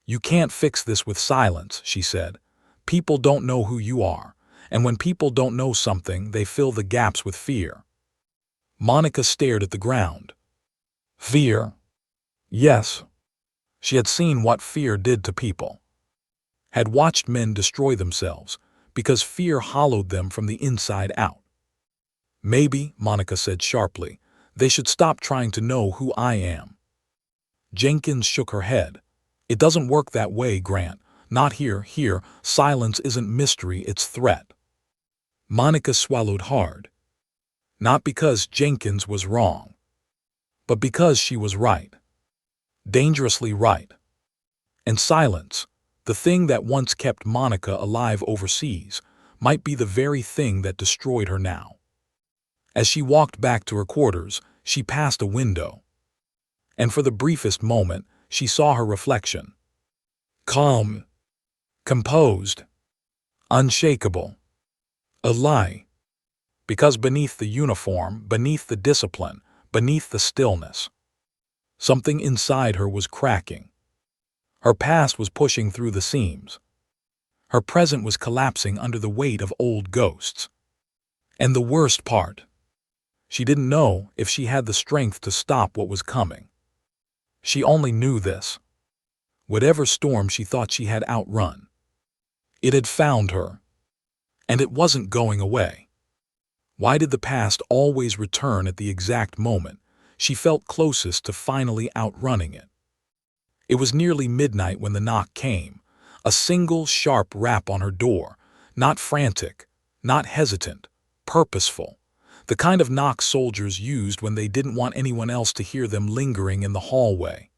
"You can't fix this with silence," she said. "People don't know who you are, and when people don't know something, they fill the gaps with fear." Monica stared at the ground. Fear? Yes. She had seen what fear did to people. Had watched men destroy themselves because fear hollowed them from the inside out. "Maybe," Monica said sharply, "they should stop trying to know who I am." Jenkins shook her head. "It doesn't work that way, Grant. Not here. Here, silence isn't mystery, it's threat." Monica swallowed hard. Not because Jenkins was wrong, but because she was right. Dangerously right. And silence, the thing that once kept Monica alive overseas, might be the very thing that destroyed her now. As she walked back to her quarters, she passed a window. And for the briefest moment, she saw her reflection. Calm. Composed. Unshakable. A lie. Because beneath the uniform, beneath the discipline, beneath the stillness, something inside her was cracking. Her past was pushing through the seams. Her present was collapsing under the weight of old ghosts. And the worst part, she didn't know if she had the strength to stop what was coming. She only knew this. Whatever storm she thought she had outrun, it had found her. And it wasn't going away. Why did the past always return at the exact moment she felt closest to finally outrunning it? It was nearly midnight when the knock came, a single sharp rap on her door, not frantic, not hesitant, purposeful, the kind of knock soldiers used when they didn't want anyone else to hear them lingering in the hallway.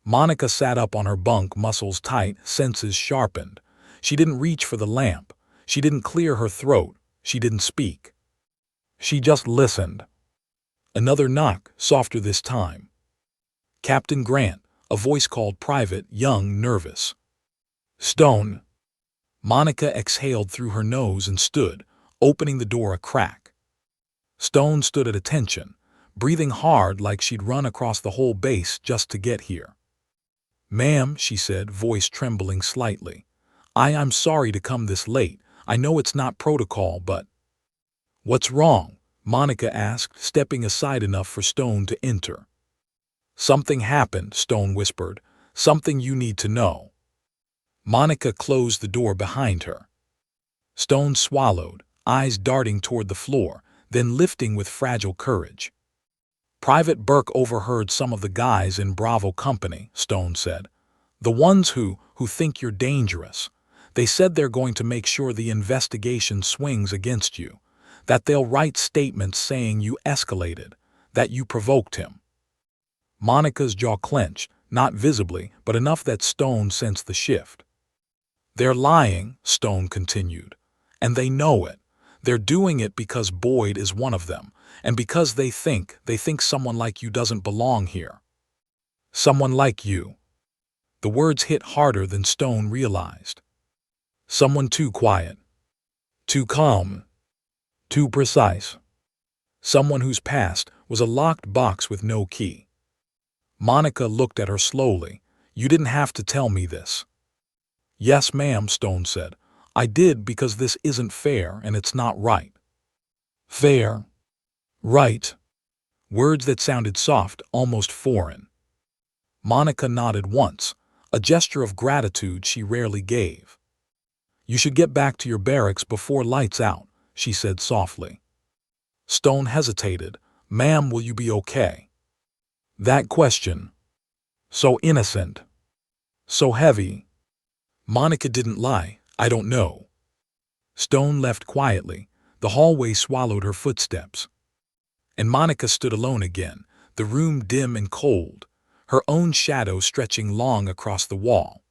Monica sat up on her bunk, muscles tight, senses sharpened. She didn't reach for the lamp. She didn't clear her throat. She didn't speak. She just listened. Another knock, softer this time. "Captain Grant," a voice called, private, young, nervous. "Stone." Monica exhaled through her nose and stood, opening the door a crack. Stone stood at attention, breathing hard like she'd run across the whole base just to get here. "Ma'am," she said, voice trembling slightly. I'm sorry to come this late. I know it's not protocol, but—" "What's wrong?" Monica asked, stepping aside enough for Stone to enter. "Something happened," Stone whispered. "Something you need to know." Monica closed the door behind her. Stone swallowed, eyes darting toward the floor, then lifting with fragile courage. Private Burke overheard some of the guys in Bravo Company, Stone said. The ones who think you're dangerous. They said they're going to make sure the investigation swings against you, that they'll write statements saying you escalated, that you provoked him. Monica's jaw clenched, not visibly, but enough that Stone sensed the shift. They're lying, Stone continued, and they know it. They're doing it because Boyd is one of them, and because they think someone like you doesn't belong here. Someone like you. The words hit harder than Stone realized. Someone too quiet, too calm, too precise. Someone whose past was a locked box with no key. Monica looked at her slowly. You didn't have to tell me this. Yes, ma'am, Stone said. I did because this isn't fair and it's not right. Fair. Right. Words that sounded soft, almost foreign. Monica nodded once, a gesture of gratitude she rarely gave. You should get back to your barracks before lights out, she said softly. Stone hesitated. Ma'am, will you be okay? That question. So innocent. So heavy. Monica didn't lie. I don't know. Stone left quietly. The hallway swallowed her footsteps. And Monica stood alone again, the room dim and cold, her own shadow stretching long across the wall.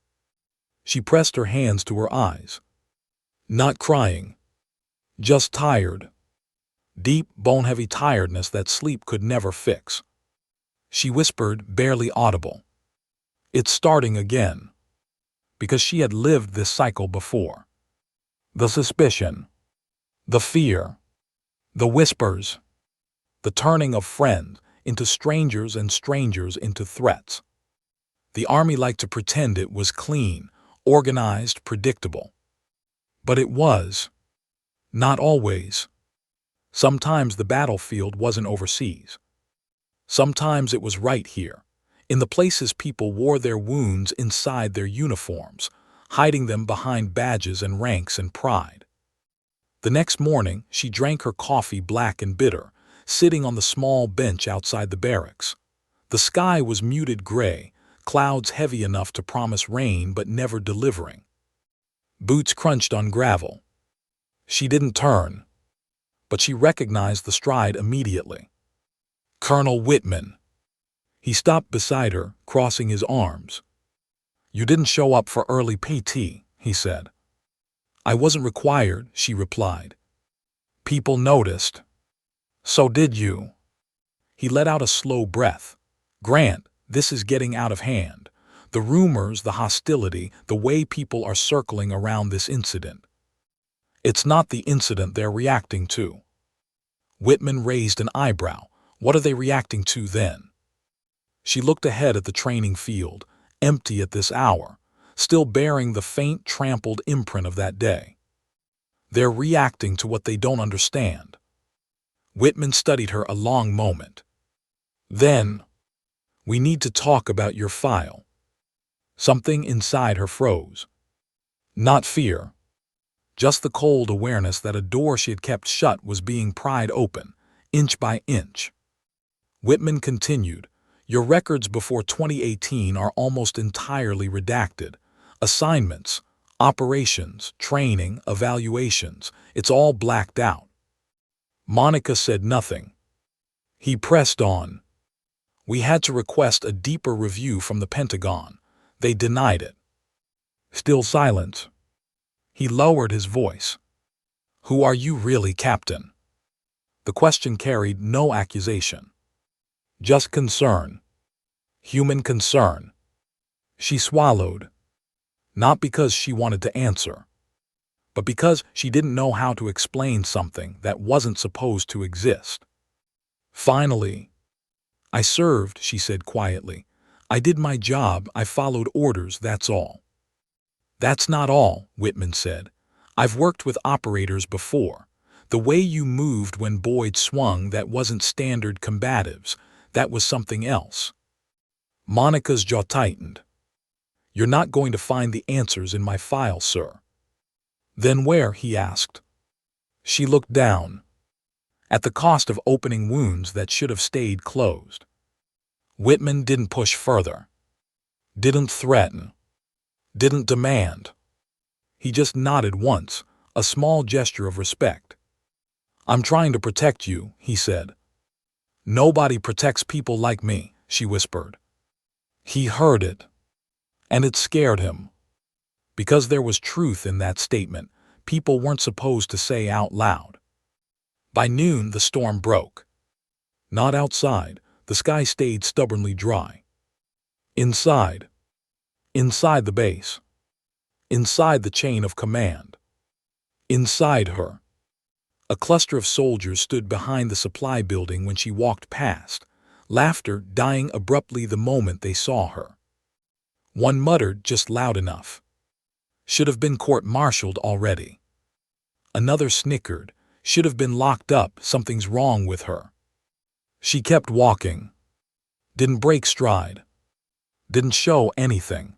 She pressed her hands to her eyes. Not crying. Just tired. Deep, bone-heavy tiredness that sleep could never fix. She whispered, barely audible. It's starting again. Because she had lived this cycle before. The suspicion. The fear. The whispers. The turning of friends into strangers and strangers into threats. The army liked to pretend it was clean, organized, predictable. But it was. Not always. Sometimes the battlefield wasn't overseas. Sometimes it was right here, in the places people wore their wounds inside their uniforms, hiding them behind badges and ranks and pride. The next morning, she drank her coffee black and bitter, sitting on the small bench outside the barracks. The sky was muted gray, clouds heavy enough to promise rain but never delivering. Boots crunched on gravel. She didn't turn, but she recognized the stride immediately. Colonel Whitman. He stopped beside her, crossing his arms. You didn't show up for early PT, he said. I wasn't required, she replied. People noticed. So did you. He let out a slow breath. Grant, this is getting out of hand. The rumors, the hostility, the way people are circling around this incident. It's not the incident they're reacting to. Whitman raised an eyebrow. What are they reacting to then? She looked ahead at the training field, empty at this hour, still bearing the faint, trampled imprint of that day. They're reacting to what they don't understand. Whitman studied her a long moment. Then, we need to talk about your file. Something inside her froze. Not fear. Just the cold awareness that a door she had kept shut was being pried open, inch by inch. Whitman continued, your records before 2018 are almost entirely redacted. Assignments, operations, training, evaluations, it's all blacked out. Monica said nothing. He pressed on. We had to request a deeper review from the Pentagon. They denied it. Still silence. He lowered his voice. Who are you really, Captain? The question carried no accusation. Just concern. Human concern. She swallowed. Not because she wanted to answer, but because she didn't know how to explain something that wasn't supposed to exist. Finally, I served, she said quietly. I did my job, I followed orders, that's all. That's not all, Whitman said. I've worked with operators before. The way you moved when Boyd swung, that wasn't standard combatives. That was something else. Monica's jaw tightened. You're not going to find the answers in my file, sir. Then where? He asked. She looked down. at the cost of opening wounds that should have stayed closed. Whitman didn't push further, didn't threaten, didn't demand. He just nodded once, a small gesture of respect. "I'm trying to protect you," he said. "Nobody protects people like me," she whispered. He heard it, and it scared him. Because there was truth in that statement people weren't supposed to say out loud. By noon, the storm broke. Not outside, the sky stayed stubbornly dry. Inside the base, inside the chain of command, inside her. A cluster of soldiers stood behind the supply building when she walked past, laughter dying abruptly the moment they saw her. One muttered just loud enough, "Should have been court-martialed already." Another snickered, "Should have been locked up, something's wrong with her." She kept walking. Didn't break stride. Didn't show anything.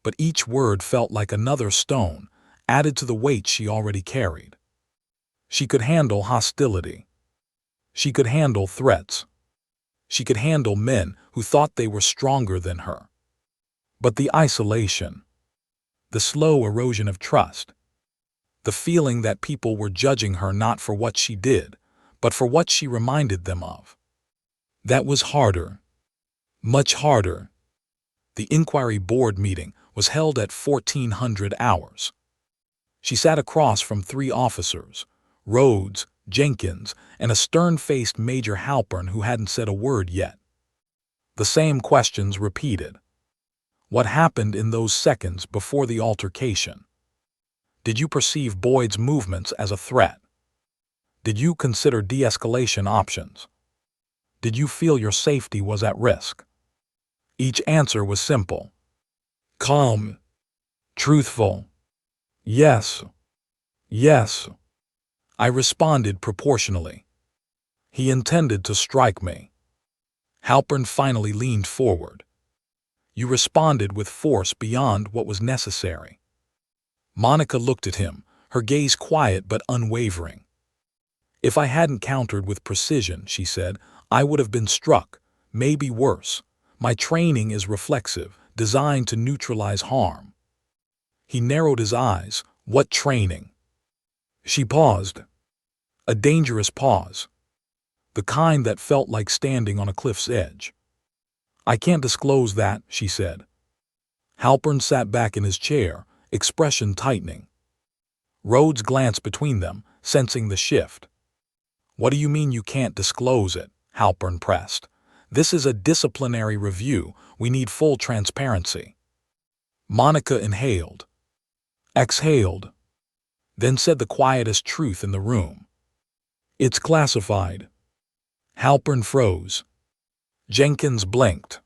But each word felt like another stone, added to the weight she already carried. She could handle hostility. She could handle threats. She could handle men who thought they were stronger than her. But the isolation, the slow erosion of trust, the feeling that people were judging her not for what she did, but for what she reminded them of, that was harder, much harder. The inquiry board meeting was held at 1400 hours. She sat across from 3 officers, Rhodes, Jenkins, and a stern-faced Major Halpern who hadn't said a word yet. The same questions repeated. What happened in those seconds before the altercation? Did you perceive Boyd's movements as a threat? Did you consider de-escalation options? Did you feel your safety was at risk? Each answer was simple. Calm. Truthful. Yes. Yes. I responded proportionally. He intended to strike me. Halpern finally leaned forward. You responded with force beyond what was necessary. Monica looked at him, her gaze quiet but unwavering. If I hadn't countered with precision, she said, I would have been struck, maybe worse. My training is reflexive, designed to neutralize harm. He narrowed his eyes. What training? She paused. A dangerous pause. The kind that felt like standing on a cliff's edge. I can't disclose that, she said. Halpern sat back in his chair, expression tightening. Rhodes glanced between them, sensing the shift. What do you mean you can't disclose it? Halpern pressed. This is a disciplinary review. We need full transparency. Monica inhaled. Exhaled. Then said the quietest truth in the room. It's classified. Halpern froze. Jenkins blinked.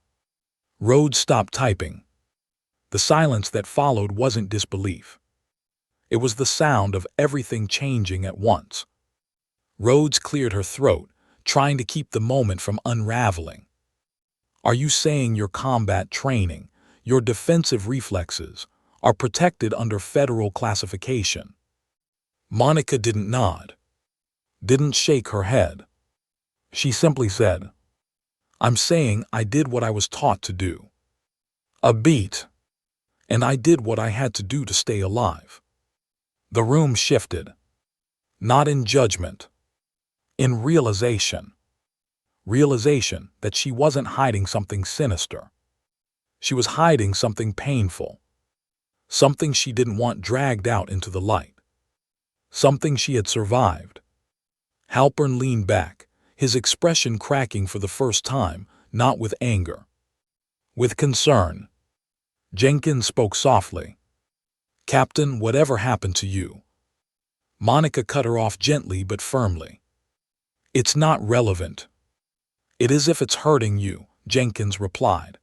Rhodes stopped typing. The silence that followed wasn't disbelief. It was the sound of everything changing at once. Rhodes cleared her throat, trying to keep the moment from unraveling. Are you saying your combat training, your defensive reflexes, are protected under federal classification? Monica didn't nod, didn't shake her head. She simply said, I'm saying I did what I was taught to do. A beat. And I did what I had to do to stay alive. The room shifted. Not in judgment. In realization. Realization that she wasn't hiding something sinister. She was hiding something painful. Something she didn't want dragged out into the light. Something she had survived. Halpern leaned back, his expression cracking for the first time, not with anger. With concern. Jenkins spoke softly. Captain, whatever happened to you? Monica cut her off gently but firmly. It's not relevant. It is if it's hurting you, Jenkins replied.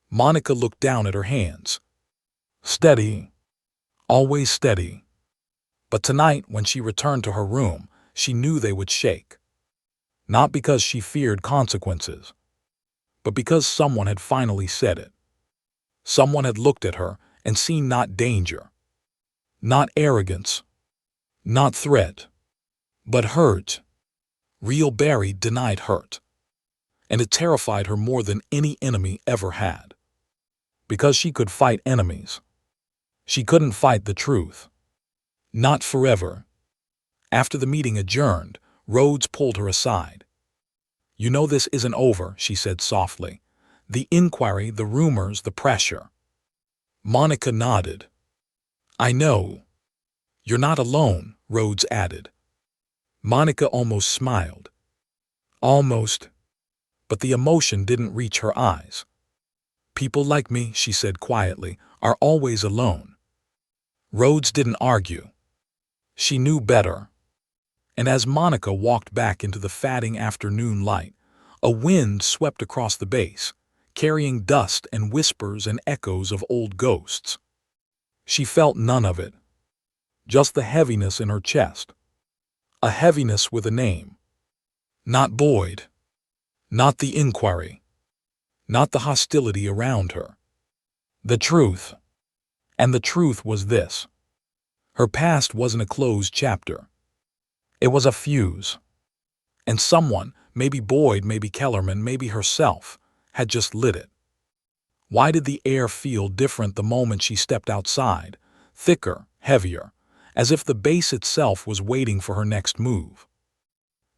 Monica looked down at her hands. Steady. Always steady. But tonight, when she returned to her room, she knew they would shake. Not because she feared consequences, but because someone had finally said it. Someone had looked at her and seen not danger, not arrogance, not threat, but hurt. Real Barry denied hurt, and it terrified her more than any enemy ever had. Because she could fight enemies. She couldn't fight the truth. Not forever. After the meeting adjourned, Rhodes pulled her aside. "You know this isn't over," she said softly. "The inquiry, the rumors, the pressure." Monica nodded. "I know." "You're not alone," Rhodes added. Monica almost smiled. Almost. But the emotion didn't reach her eyes. "People like me," she said quietly, "are always alone." Rhodes didn't argue. She knew better. And as Monica walked back into the fading afternoon light, a wind swept across the base, carrying dust and whispers and echoes of old ghosts. She felt none of it. Just the heaviness in her chest. A heaviness with a name. Not Boyd. Not the inquiry. Not the hostility around her. The truth. And the truth was this. Her past wasn't a closed chapter. It was a fuse. And someone, maybe Boyd, maybe Kellerman, maybe herself, had just lit it. Why did the air feel different the moment she stepped outside? Thicker, heavier, as if the base itself was waiting for her next move.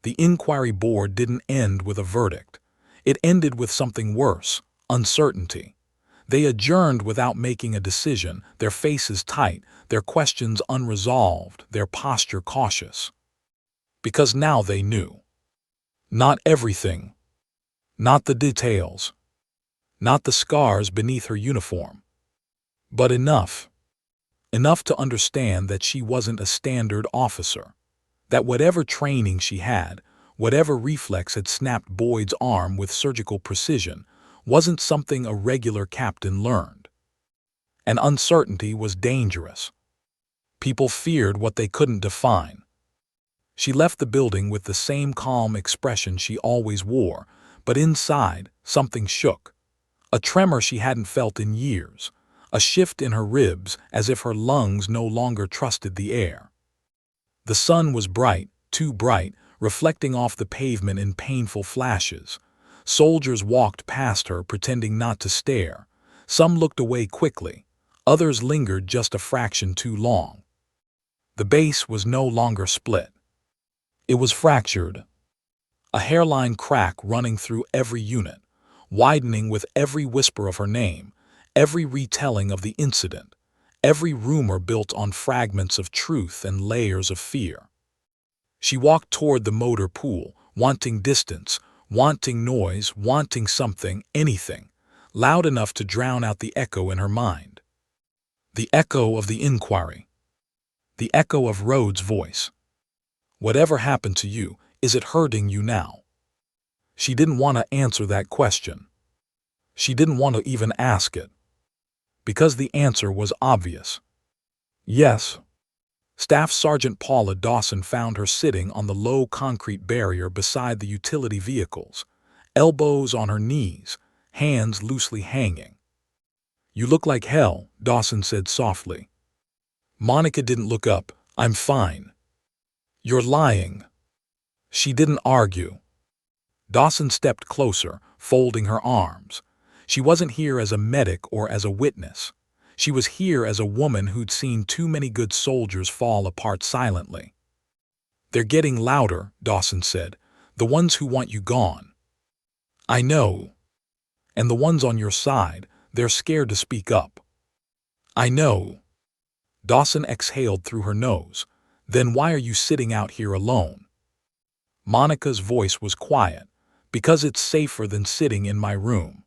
The inquiry board didn't end with a verdict. It ended with something worse, uncertainty. They adjourned without making a decision, their faces tight, their questions unresolved, their posture cautious. Because now they knew. Not everything. Not the details. Not the scars beneath her uniform. But enough. Enough to understand that she wasn't a standard officer. That whatever training she had, whatever reflex had snapped Boyd's arm with surgical precision, wasn't something a regular captain learned. And uncertainty was dangerous. People feared what they couldn't define. She left the building with the same calm expression she always wore, but inside, something shook. A tremor she hadn't felt in years, a shift in her ribs as if her lungs no longer trusted the air. The sun was bright, too bright, reflecting off the pavement in painful flashes. Soldiers walked past her, pretending not to stare. Some looked away quickly. Others lingered just a fraction too long. The base was no longer split. It was fractured. A hairline crack running through every unit, widening with every whisper of her name, every retelling of the incident, every rumor built on fragments of truth and layers of fear. She walked toward the motor pool, wanting distance, wanting noise, wanting something, anything, loud enough to drown out the echo in her mind. The echo of the inquiry. The echo of Rhodes' voice. Whatever happened to you, is it hurting you now? She didn't want to answer that question. She didn't want to even ask it. Because the answer was obvious. Yes. Staff Sergeant Paula Dawson found her sitting on the low concrete barrier beside the utility vehicles, elbows on her knees, hands loosely hanging. "You look like hell," Dawson said softly. Monica didn't look up. "I'm fine." "You're lying." She didn't argue. Dawson stepped closer, folding her arms. She wasn't here as a medic or as a witness. She was here as a woman who'd seen too many good soldiers fall apart silently. "They're getting louder," Dawson said. "The ones who want you gone." "I know." "And the ones on your side, they're scared to speak up." "I know." Dawson exhaled through her nose. "Then why are you sitting out here alone?" Monica's voice was quiet. "Because it's safer than sitting in my room."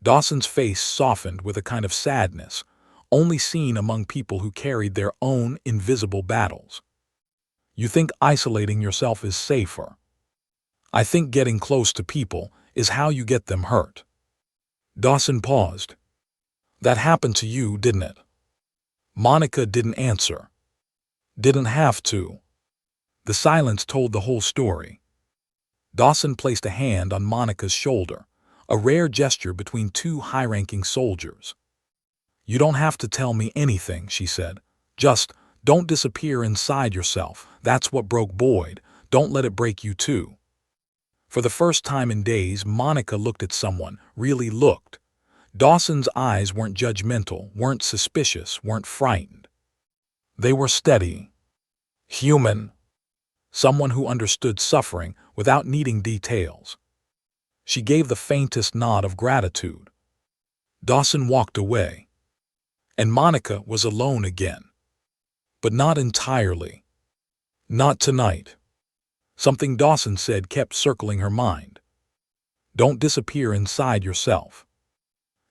Dawson's face softened with a kind of sadness, only seen among people who carried their own invisible battles. "You think isolating yourself is safer. I think getting close to people is how you get them hurt." Dawson paused. "That happened to you, didn't it?" Monica didn't answer. Didn't have to. The silence told the whole story. Dawson placed a hand on Monica's shoulder, a rare gesture between two high-ranking soldiers. "You don't have to tell me anything," she said. "Just don't disappear inside yourself. That's what broke Boyd. Don't let it break you too. For the first time in days, Monica looked at someone, really looked. Dawson's eyes weren't judgmental, weren't suspicious, weren't frightened. They were steady, human, someone who understood suffering without needing details. She gave the faintest nod of gratitude. Dawson walked away, and Monica was alone again. But not entirely. Not tonight. Something Dawson said kept circling her mind. Don't disappear inside yourself.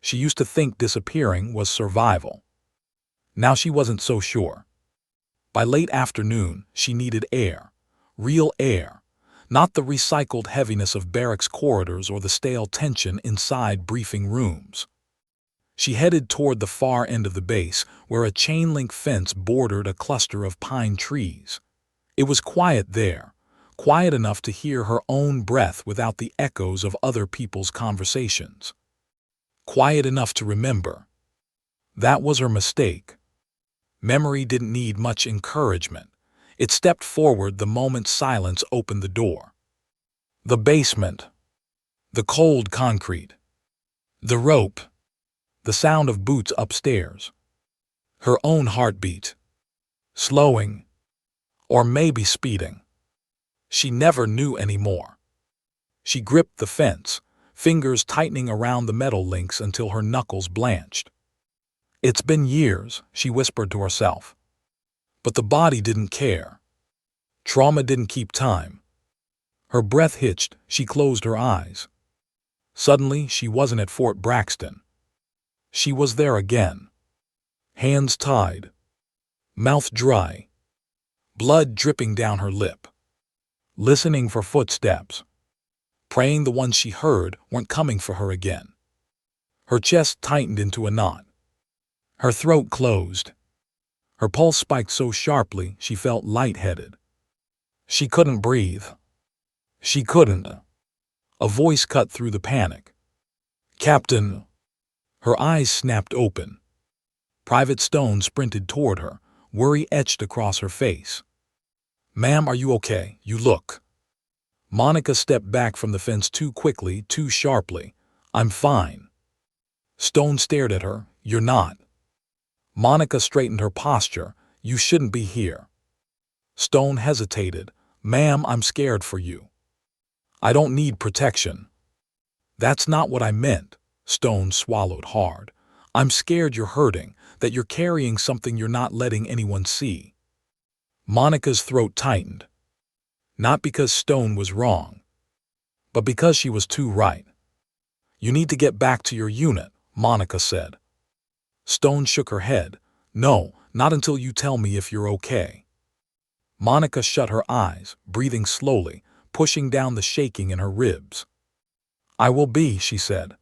She used to think disappearing was survival. Now she wasn't so sure. By late afternoon, she needed air. Real air. Not the recycled heaviness of barracks corridors or the stale tension inside briefing rooms. She headed toward the far end of the base, where a chain-link fence bordered a cluster of pine trees. It was quiet there, quiet enough to hear her own breath without the echoes of other people's conversations. Quiet enough to remember. That was her mistake. Memory didn't need much encouragement. It stepped forward the moment silence opened the door. The basement. The cold concrete. The rope. The sound of boots upstairs. Her own heartbeat. Slowing. Or maybe speeding. She never knew anymore. She gripped the fence, fingers tightening around the metal links until her knuckles blanched. It's been years, she whispered to herself. But the body didn't care. Trauma didn't keep time. Her breath hitched, she closed her eyes. Suddenly, she wasn't at Fort Braxton. She was there again. Hands tied. Mouth dry. Blood dripping down her lip. Listening for footsteps. Praying the ones she heard weren't coming for her again. Her chest tightened into a knot. Her throat closed. Her pulse spiked so sharply she felt lightheaded. She couldn't breathe. She couldn't. A voice cut through the panic. "Captain!" Her eyes snapped open. Private Stone sprinted toward her, worry etched across her face. "Ma'am, are you okay? You look." Monica stepped back from the fence too quickly, too sharply. "I'm fine." Stone stared at her. "You're not." Monica straightened her posture. "You shouldn't be here." Stone hesitated. "Ma'am, I'm scared for you. I don't need protection." "That's not what I meant." Stone swallowed hard. "I'm scared you're hurting, that you're carrying something you're not letting anyone see." Monica's throat tightened. Not because Stone was wrong, but because she was too right. "You need to get back to your unit," Monica said. Stone shook her head. "No, not until you tell me if you're okay." Monica shut her eyes, breathing slowly, pushing down the shaking in her ribs. "I will be," she said.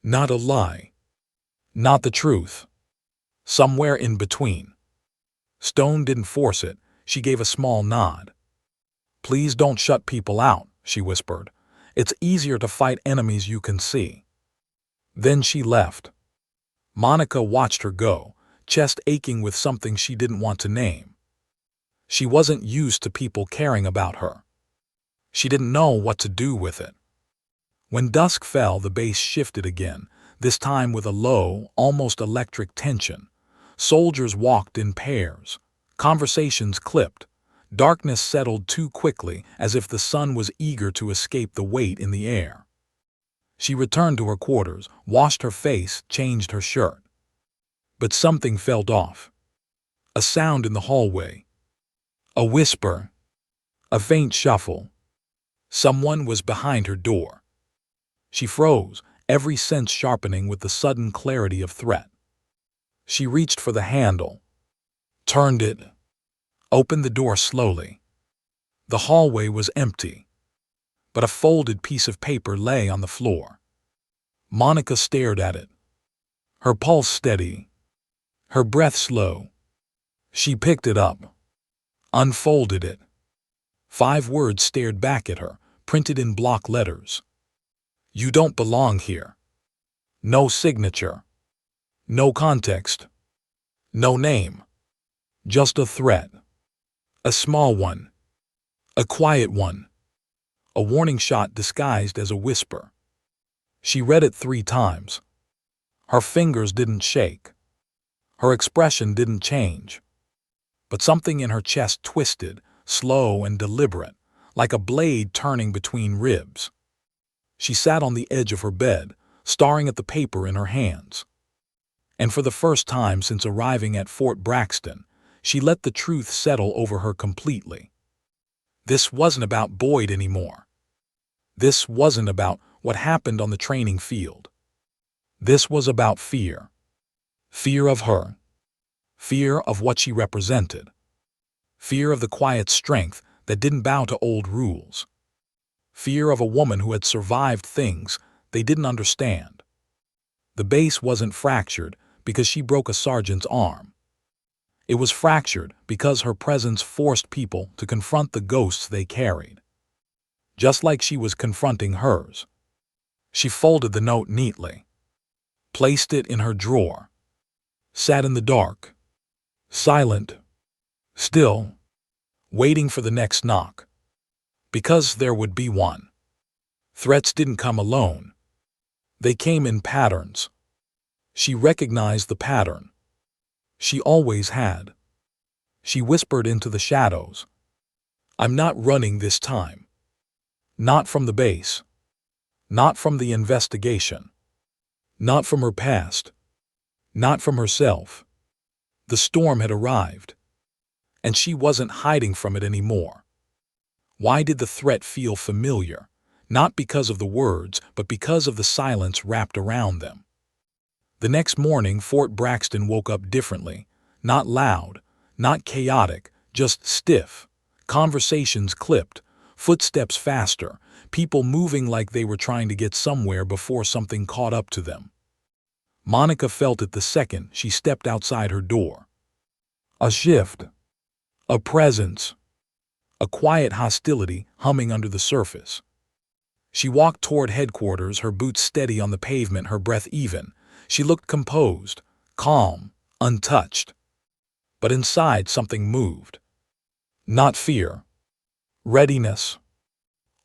Not a lie. Not the truth. Somewhere in between. Stone didn't force it. She gave a small nod. "Please don't shut people out," she whispered. "It's easier to fight enemies you can see." Then she left. Monica watched her go, chest aching with something she didn't want to name. She wasn't used to people caring about her. She didn't know what to do with it. When dusk fell, the base shifted again, this time with a low, almost electric tension. Soldiers walked in pairs. Conversations clipped. Darkness settled too quickly, as if the sun was eager to escape the weight in the air. She returned to her quarters, washed her face, changed her shirt. But something felt off. A sound in the hallway. A whisper. A faint shuffle. Someone was behind her door. She froze, every sense sharpening with the sudden clarity of threat. She reached for the handle. Turned it. Opened the door slowly. The hallway was empty. But a folded piece of paper lay on the floor. Monica stared at it. Her pulse steady. Her breath slow. She picked it up. Unfolded it. 5 words stared back at her, printed in block letters. "You don't belong here." No signature. No context. No name. Just a threat. A small one. A quiet one. A warning shot disguised as a whisper. She read it 3 times. Her fingers didn't shake. Her expression didn't change. But something in her chest twisted, slow and deliberate, like a blade turning between ribs. She sat on the edge of her bed, staring at the paper in her hands. And for the first time since arriving at Fort Braxton, she let the truth settle over her completely. This wasn't about Boyd anymore. This wasn't about what happened on the training field. This was about fear. Fear of her. Fear of what she represented. Fear of the quiet strength that didn't bow to old rules. Fear of a woman who had survived things they didn't understand. The base wasn't fractured because she broke a sergeant's arm. It was fractured because her presence forced people to confront the ghosts they carried. Just like she was confronting hers. She folded the note neatly, placed it in her drawer, sat in the dark, silent, still, waiting for the next knock. Because there would be one. Threats didn't come alone. They came in patterns. She recognized the pattern. She always had. She whispered into the shadows. I'm not running this time. Not from the base. Not from the investigation. Not from her past. Not from herself. The storm had arrived. And she wasn't hiding from it anymore. Why did the threat feel familiar? Not because of the words, but because of the silence wrapped around them. The next morning, Fort Braxton woke up differently. Not loud, not chaotic, just stiff. Conversations clipped, footsteps faster, people moving like they were trying to get somewhere before something caught up to them. Monica felt it the second she stepped outside her door. A shift. A presence. A quiet hostility humming under the surface. She walked toward headquarters, her boots steady on the pavement, her breath even. She looked composed, calm, untouched. But inside something moved. Not fear. Readiness.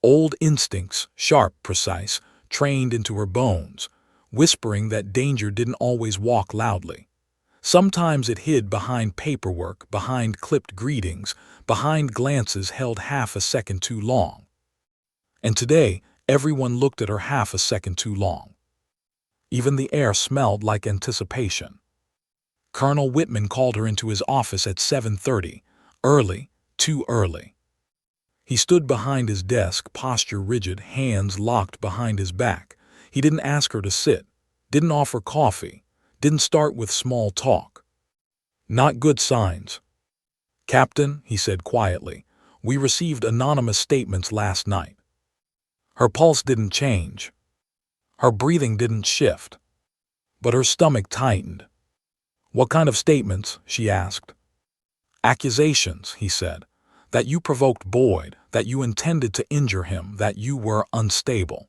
Old instincts, sharp, precise, trained into her bones, whispering that danger didn't always walk loudly. Sometimes it hid behind paperwork, behind clipped greetings, behind glances held half a second too long. And today, everyone looked at her half a second too long. Even the air smelled like anticipation. Colonel Whitman called her into his office at 7:30, early, too early. He stood behind his desk, posture rigid, hands locked behind his back. He didn't ask her to sit, didn't offer coffee, didn't start with small talk. Not good signs. Captain, he said quietly, we received anonymous statements last night. Her pulse didn't change. Her breathing didn't shift. But her stomach tightened. What kind of statements? She asked. Accusations, he said, that you provoked Boyd, that you intended to injure him, that you were unstable.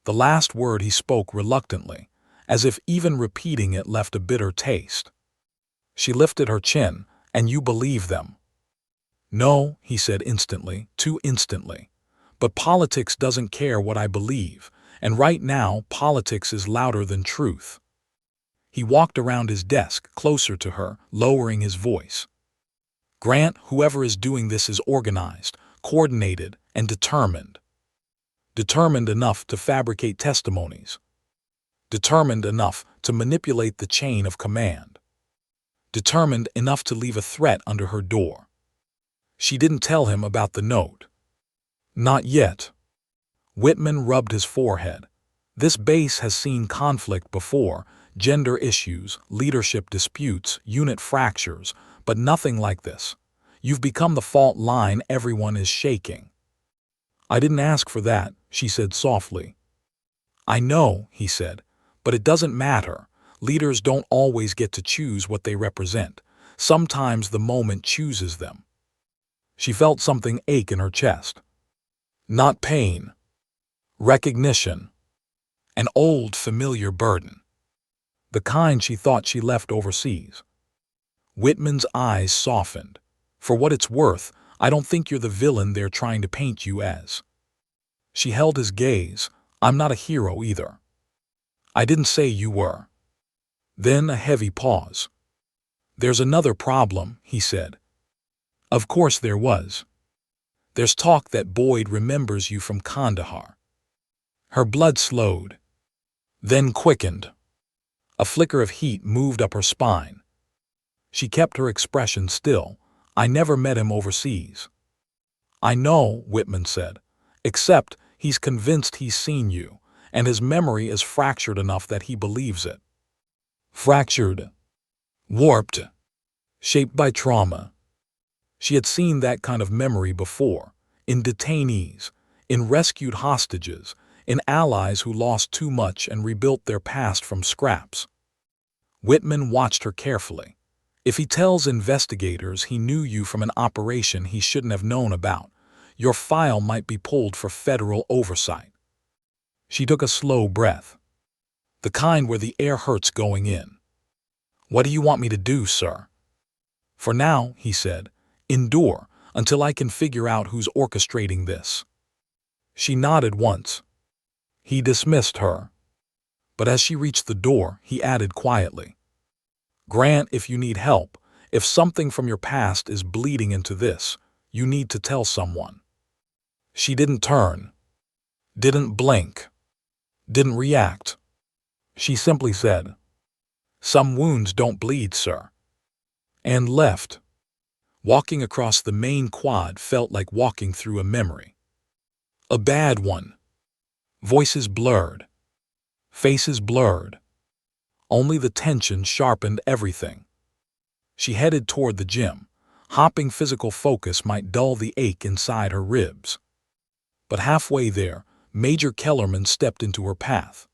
The last word he spoke reluctantly, as if even repeating it left a bitter taste. She lifted her chin. And you believe them? No, he said instantly, too instantly. But politics doesn't care what I believe, and right now politics is louder than truth. He walked around his desk, closer to her, lowering his voice. Grant, whoever is doing this is organized, coordinated, and determined. Determined enough to fabricate testimonies. Determined enough to manipulate the chain of command. Determined enough to leave a threat under her door. She didn't tell him about the note. Not yet. Whitman rubbed his forehead. This base has seen conflict before, gender issues, leadership disputes, unit fractures, but nothing like this. You've become the fault line everyone is shaking. I didn't ask for that, she said softly. I know, he said, but it doesn't matter. Leaders don't always get to choose what they represent. Sometimes the moment chooses them. She felt something ache in her chest. Not pain. Recognition. An old, familiar burden. The kind she thought she left overseas. Whitman's eyes softened. For what it's worth, I don't think you're the villain they're trying to paint you as. She held his gaze. I'm not a hero either. I didn't say you were. Then a heavy pause. There's another problem, he said. Of course there was. There's talk that Boyd remembers you from Kandahar. Her blood slowed, then quickened. A flicker of heat moved up her spine. She kept her expression still. I never met him overseas. I know, Whitman said, except he's convinced he's seen you, and his memory is fractured enough that he believes it. Fractured. Warped. Shaped by trauma. She had seen that kind of memory before, in detainees, in rescued hostages, in allies who lost too much and rebuilt their past from scraps. Whitman watched her carefully. If he tells investigators he knew you from an operation he shouldn't have known about, your file might be pulled for federal oversight. She took a slow breath. The kind where the air hurts going in. What do you want me to do, sir? For now, he said, endure until I can figure out who's orchestrating this. She nodded once. He dismissed her. But as she reached the door, he added quietly, Grant, if you need help, if something from your past is bleeding into this, you need to tell someone. She didn't turn, didn't blink, didn't react. She simply said, Some wounds don't bleed, sir. And left. Walking across the main quad felt like walking through a memory. A bad one. Voices blurred. Faces blurred. Only the tension sharpened everything. She headed toward the gym. Hopping physical focus might dull the ache inside her ribs. But halfway there, Major Kellerman stepped into her path.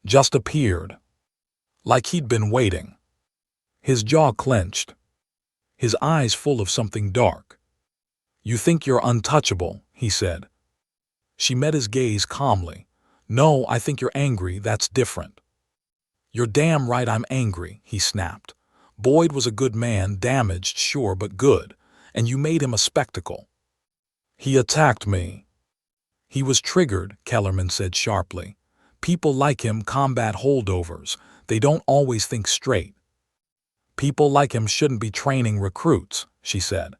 Just appeared. Like he'd been waiting. His jaw clenched. His eyes full of something dark. You think you're untouchable, he said. She met his gaze calmly. No, I think you're angry, that's different. You're damn right I'm angry, he snapped. Boyd was a good man, damaged, sure, but good, and you made him a spectacle. He attacked me. He was triggered, Kellerman said sharply. People like him combat holdovers. They don't always think straight. People like him shouldn't be training recruits, she said.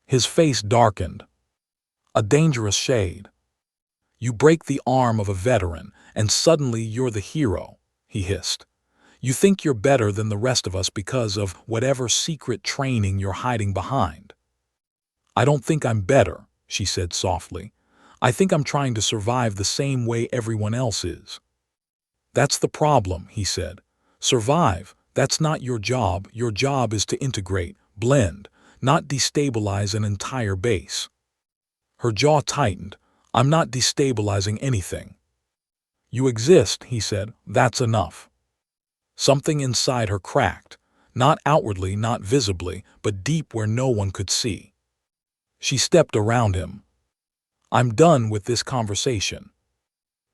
His face darkened. A dangerous shade. You break the arm of a veteran, and suddenly you're the hero, he hissed. You think you're better than the rest of us because of whatever secret training you're hiding behind. I don't think I'm better, she said softly. I think I'm trying to survive the same way everyone else is. That's the problem, he said. Survive. That's not your job. Your job is to integrate, blend, not destabilize an entire base. Her jaw tightened. I'm not destabilizing anything. You exist, he said. That's enough. Something inside her cracked, not outwardly, not visibly, but deep where no one could see. She stepped around him. I'm done with this conversation.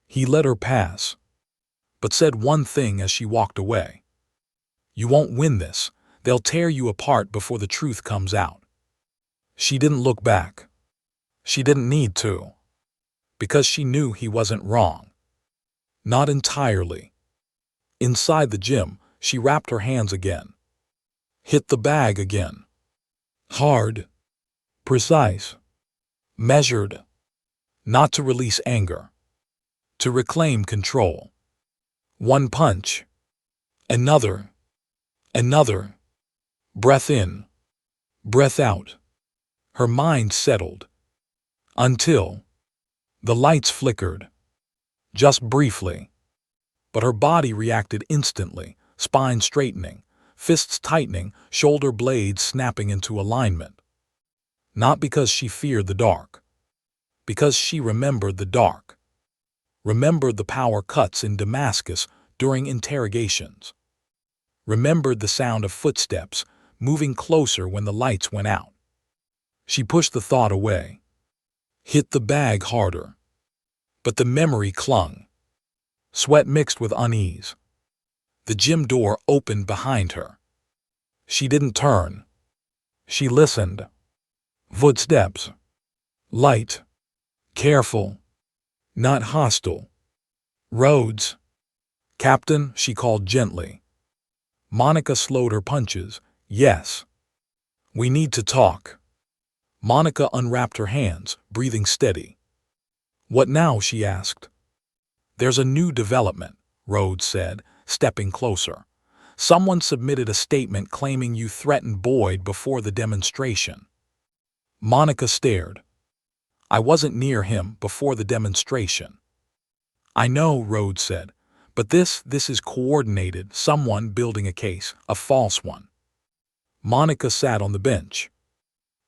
He let her pass, but said one thing as she walked away. You won't win this. They'll tear you apart before the truth comes out. She didn't look back. She didn't need to. Because she knew he wasn't wrong. Not entirely. Inside the gym, she wrapped her hands again. Hit the bag again. Hard. Precise. Measured. Not to release anger. To reclaim control. One punch. Another. Another. Breath in. Breath out. Her mind settled. Until the lights flickered. Just briefly. But her body reacted instantly, spine straightening, fists tightening, shoulder blades snapping into alignment. Not because she feared the dark. Because she remembered the dark. Remembered the power cuts in Damascus during interrogations. Remembered the sound of footsteps, moving closer when the lights went out. She pushed the thought away. Hit the bag harder. But the memory clung. Sweat mixed with unease. The gym door opened behind her. She didn't turn. She listened. Footsteps. Light. Careful. Not hostile. Rhodes. Captain, she called gently. Monica slowed her punches. Yes. We need to talk. Monica unwrapped her hands, breathing steady. What now? She asked. There's a new development, Rhodes said, stepping closer. Someone submitted a statement claiming you threatened Boyd before the demonstration. Monica stared. I wasn't near him before the demonstration. I know, Rhodes said, but this is coordinated, someone building a case, a false one. Monica sat on the bench.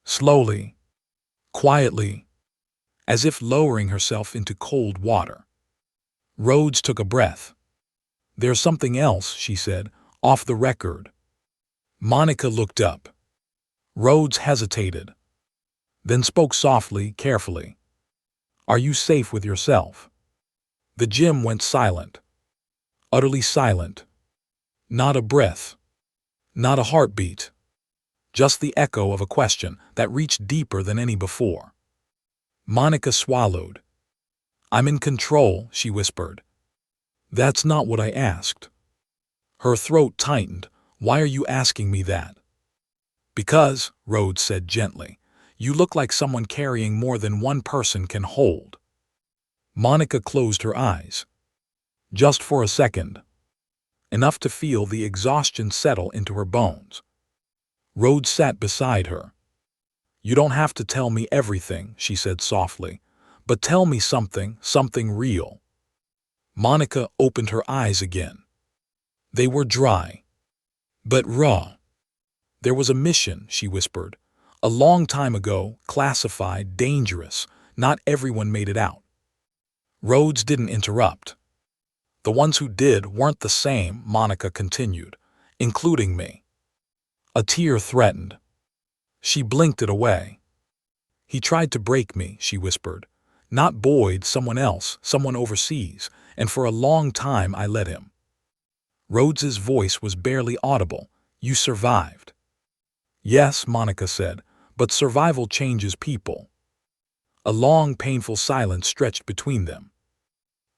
Slowly, quietly, as if lowering herself into cold water. Rhodes took a breath. There's something else, she said, off the record. Monica looked up. Rhodes hesitated, then spoke softly, carefully. Are you safe with yourself? The gym went silent. Utterly silent. Not a breath. Not a heartbeat. Just the echo of a question that reached deeper than any before. Monica swallowed. I'm in control, she whispered. That's not what I asked. Her throat tightened. Why are you asking me that? Because, Rhodes said gently, you look like someone carrying more than one person can hold. Monica closed her eyes. Just for a second. Enough to feel the exhaustion settle into her bones. Rhodes sat beside her. You don't have to tell me everything, she said softly, but tell me something real. Monica opened her eyes again. They were dry, but raw. There was a mission, she whispered. A long time ago, classified, dangerous. Not everyone made it out. Rhodes didn't interrupt. The ones who did weren't the same, Monica continued, including me. A tear threatened. She blinked it away. He tried to break me, she whispered. Not Boyd, someone else, someone overseas, and for a long time I let him. Rhodes's voice was barely audible. You survived. Yes, Monica said, but survival changes people. A long, painful silence stretched between them.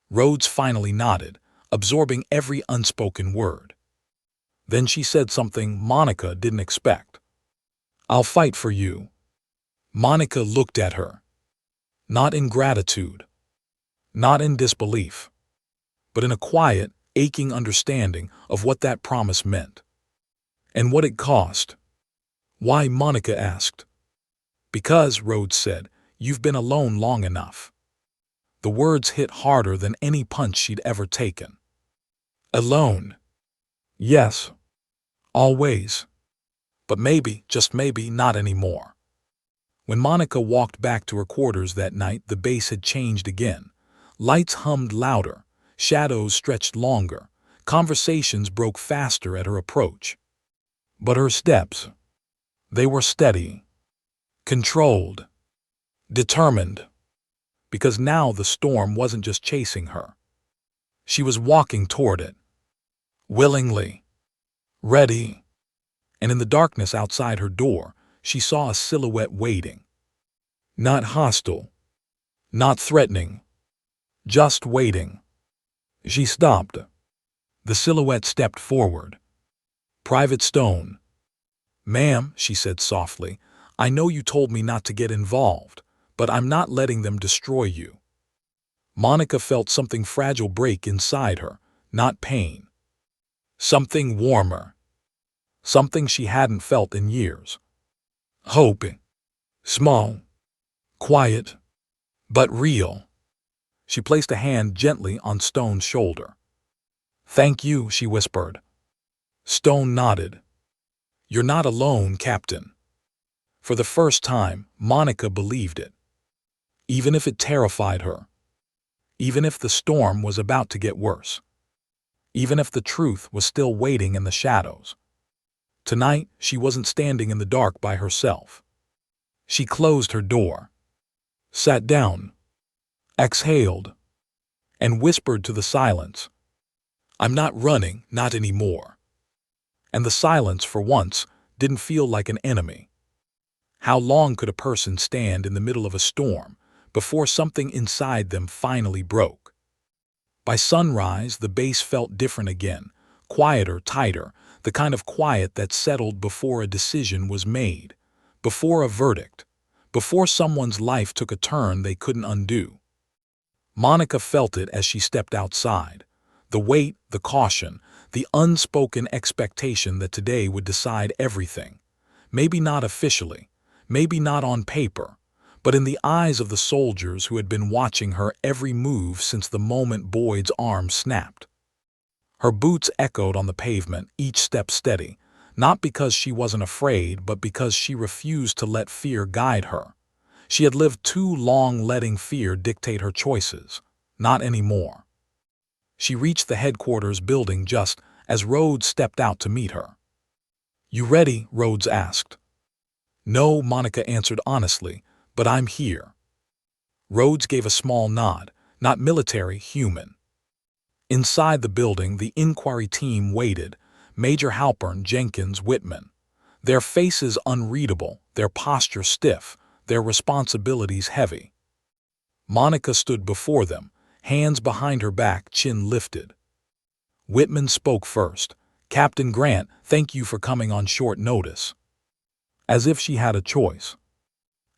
Rhodes finally nodded, absorbing every unspoken word. Then she said something Monica didn't expect. I'll fight for you. Monica looked at her. Not in gratitude. Not in disbelief. But in a quiet, aching understanding of what that promise meant. And what it cost. Why, Monica asked. Because, Rhodes said, you've been alone long enough. The words hit harder than any punch she'd ever taken. Alone. Yes. Always. But maybe, just maybe, not anymore. When Monica walked back to her quarters that night, the bass had changed again. Lights hummed louder, shadows stretched longer, conversations broke faster at her approach. But her steps, they were steady, controlled, determined. Because now the storm wasn't just chasing her. She was walking toward it. Willingly. Ready. And in the darkness outside her door, she saw a silhouette waiting. Not hostile. Not threatening. Just waiting. She stopped. The silhouette stepped forward. Private Stone. Ma'am, she said softly, I know you told me not to get involved, but I'm not letting them destroy you. Monica felt something fragile break inside her, not pain. Something warmer. Something she hadn't felt in years. Hope. Small. Quiet. But real. She placed a hand gently on Stone's shoulder. Thank you, she whispered. Stone nodded. You're not alone, Captain. For the first time, Monica believed it. Even if it terrified her. Even if the storm was about to get worse. Even if the truth was still waiting in the shadows. Tonight, she wasn't standing in the dark by herself. She closed her door, sat down, exhaled, and whispered to the silence, I'm not running, not anymore. And the silence, for once, didn't feel like an enemy. How long could a person stand in the middle of a storm before something inside them finally broke? By sunrise, the base felt different again, quieter, tighter, the kind of quiet that settled before a decision was made, before a verdict, before someone's life took a turn they couldn't undo. Monica felt it as she stepped outside. The weight, the caution, the unspoken expectation that today would decide everything. Maybe not officially, maybe not on paper, but in the eyes of the soldiers who had been watching her every move since the moment Boyd's arm snapped. Her boots echoed on the pavement, each step steady, not because she wasn't afraid, but because she refused to let fear guide her. She had lived too long letting fear dictate her choices. Not anymore. She reached the headquarters building just as Rhodes stepped out to meet her. "You ready?" Rhodes asked. "No," Monica answered honestly, "but I'm here." Rhodes gave a small nod, not military, human. Inside the building, the inquiry team waited, Major Halpern, Jenkins, Whitman. Their faces unreadable, their posture stiff, their responsibilities heavy. Monica stood before them, hands behind her back, chin lifted. Whitman spoke first. "Captain Grant, thank you for coming on short notice." As if she had a choice.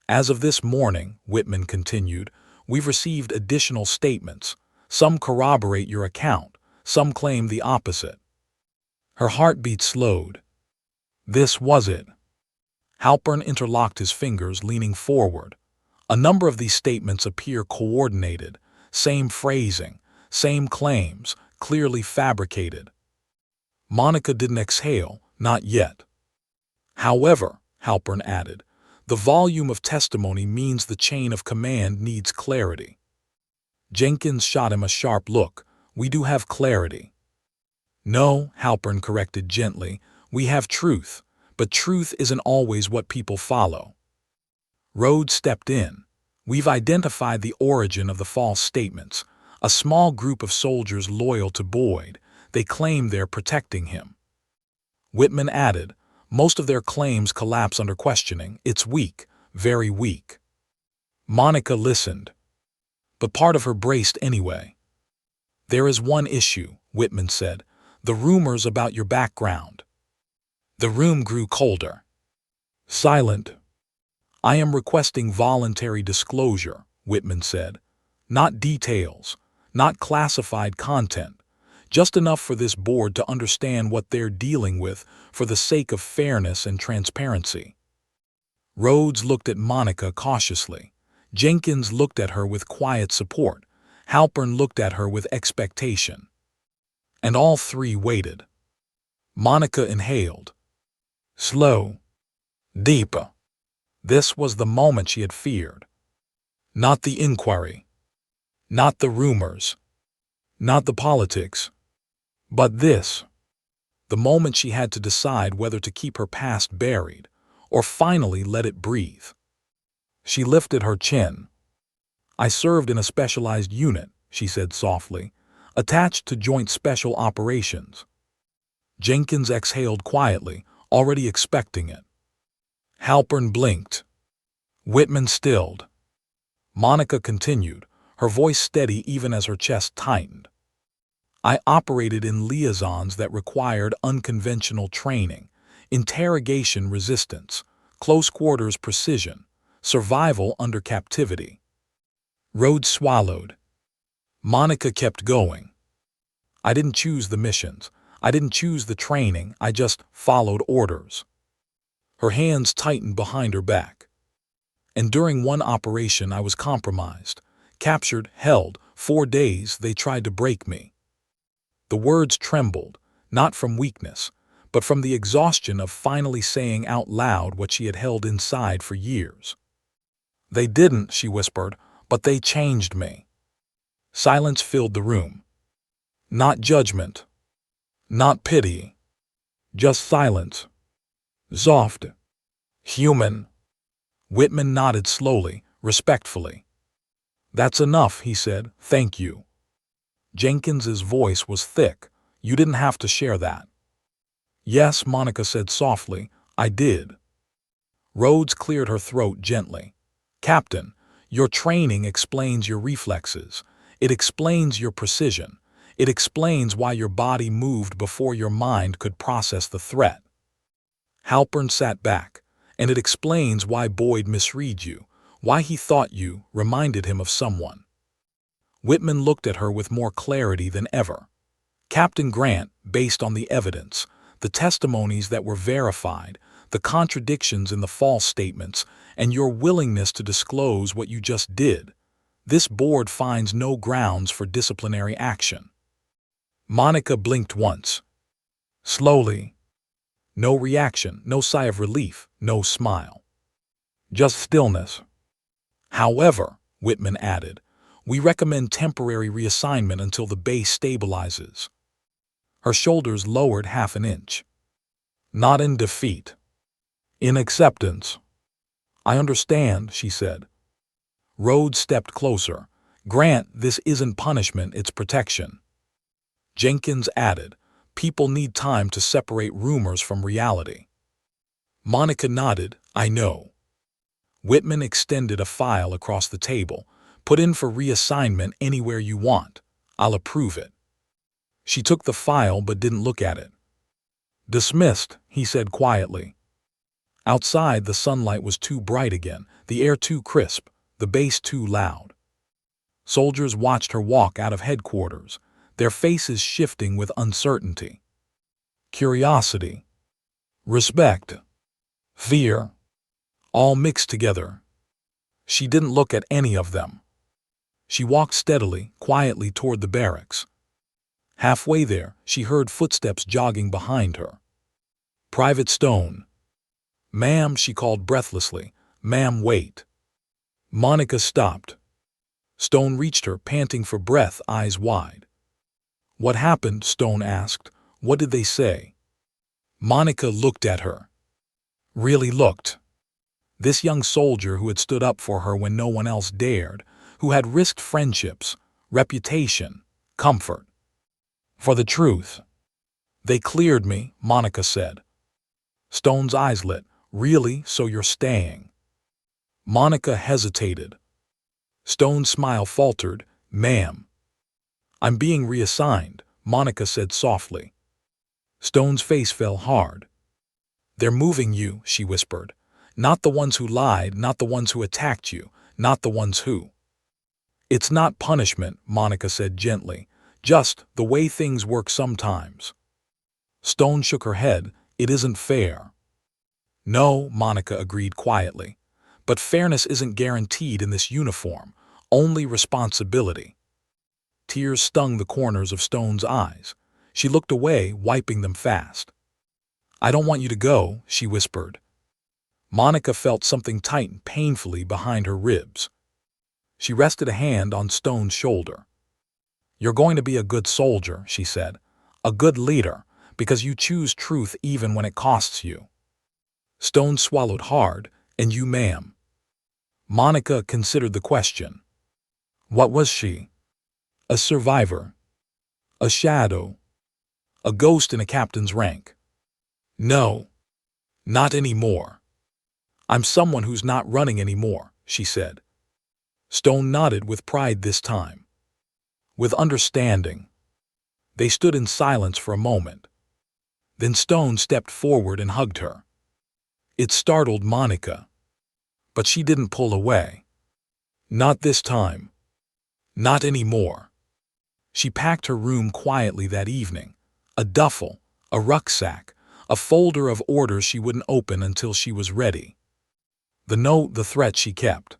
"As of this morning," Whitman continued, "we've received additional statements. Some corroborate your account, some claim the opposite." Her heartbeat slowed. This was it. Halpern interlocked his fingers, leaning forward. A number of these statements appear coordinated, same phrasing, same claims, clearly fabricated. Monica didn't exhale, not yet. "However," Halpern added, "the volume of testimony means the chain of command needs clarity." Jenkins shot him a sharp look. "We do have clarity." "No," Halpern corrected gently, "we have truth, but truth isn't always what people follow." Rhodes stepped in. "We've identified the origin of the false statements. A small group of soldiers loyal to Boyd. They claim they're protecting him." Whitman added, "Most of their claims collapse under questioning. It's weak, very weak." Monica listened. But part of her braced anyway. "There is one issue," Whitman said, "the rumors about your background." The room grew colder. Silent. "I am requesting voluntary disclosure," Whitman said. "Not details, not classified content, just enough for this board to understand what they're dealing with for the sake of fairness and transparency." Rhodes looked at Monica cautiously. Jenkins looked at her with quiet support. Halpern looked at her with expectation. And all three waited. Monica inhaled. Slow. Deep. This was the moment she had feared. Not the inquiry. Not the rumors. Not the politics. But this. The moment she had to decide whether to keep her past buried or finally let it breathe. She lifted her chin. "I served in a specialized unit," she said softly, "attached to Joint Special Operations." Jenkins exhaled quietly, already expecting it. Halpern blinked. Whitman stilled. Monica continued, her voice steady even as her chest tightened. "I operated in liaisons that required unconventional training, interrogation resistance, close quarters precision, survival under captivity." Rhodes swallowed. Monica kept going. "I didn't choose the missions. I didn't choose the training. I just followed orders." Her hands tightened behind her back. "And during one operation I was compromised, captured, held. 4 days they tried to break me." The words trembled, not from weakness, but from the exhaustion of finally saying out loud what she had held inside for years. "They didn't," she whispered, "but they changed me." Silence filled the room. Not judgment. Not pity. Just silence. Soft. Human. Whitman nodded slowly, respectfully. "That's enough," he said. "Thank you." Jenkins's voice was thick. "You didn't have to share that." "Yes," Monica said softly, "I did." Rhodes cleared her throat gently. Captain, your training explains your reflexes. It explains your precision. It explains why your body moved before your mind could process the threat. Halpern sat back, and it explains why Boyd misread you, why he thought you reminded him of someone. Whitman looked at her with more clarity than ever. Captain Grant, based on the evidence, the testimonies that were verified, the contradictions in the false statements, and your willingness to disclose what you just did, this board finds no grounds for disciplinary action. Monica blinked once. Slowly. No reaction, no sigh of relief, no smile. Just stillness. However, Whitman added, we recommend temporary reassignment until the base stabilizes. Her shoulders lowered half an inch. Not in defeat. In acceptance. I understand, she said. Rhodes stepped closer. Grant, this isn't punishment, it's protection. Jenkins added, people need time to separate rumors from reality. Monica nodded, I know. Whitman extended a file across the table. Put in for reassignment anywhere you want. I'll approve it. She took the file but didn't look at it. Dismissed, he said quietly. Outside, the sunlight was too bright again, the air too crisp, the bass too loud. Soldiers watched her walk out of headquarters, their faces shifting with uncertainty. Curiosity. Respect. Fear. All mixed together. She didn't look at any of them. She walked steadily, quietly toward the barracks. Halfway there, she heard footsteps jogging behind her. Private Stone. Ma'am, she called breathlessly. Ma'am, wait. Monica stopped. Stone reached her, panting for breath, eyes wide. What happened? Stone asked. What did they say? Monica looked at her. Really looked. This young soldier who had stood up for her when no one else dared, who had risked friendships, reputation, comfort. For the truth. They cleared me, Monica said. Stone's eyes lit. Really? So you're staying? Monica hesitated. Stone's smile faltered. Ma'am. I'm being reassigned, Monica said softly. Stone's face fell hard. They're moving you, she whispered. Not the ones who lied, not the ones who attacked you, not the ones who. It's not punishment, Monica said gently, just the way things work sometimes. Stone shook her head. It isn't fair. No, Monica agreed quietly. But fairness isn't guaranteed in this uniform, only responsibility. Tears stung the corners of Stone's eyes. She looked away, wiping them fast. I don't want you to go, she whispered. Monica felt something tighten painfully behind her ribs. She rested a hand on Stone's shoulder. You're going to be a good soldier, she said. A good leader, because you choose truth even when it costs you. Stone swallowed hard. And you, ma'am? Monica considered the question. What was she? A survivor. A shadow. A ghost in a captain's rank. No. Not anymore. I'm someone who's not running anymore, she said. Stone nodded with pride this time. With understanding. They stood in silence for a moment. Then Stone stepped forward and hugged her. It startled Monica. But she didn't pull away. Not this time. Not anymore. She packed her room quietly that evening. A duffel, a rucksack, a folder of orders she wouldn't open until she was ready. The note, the threat she kept.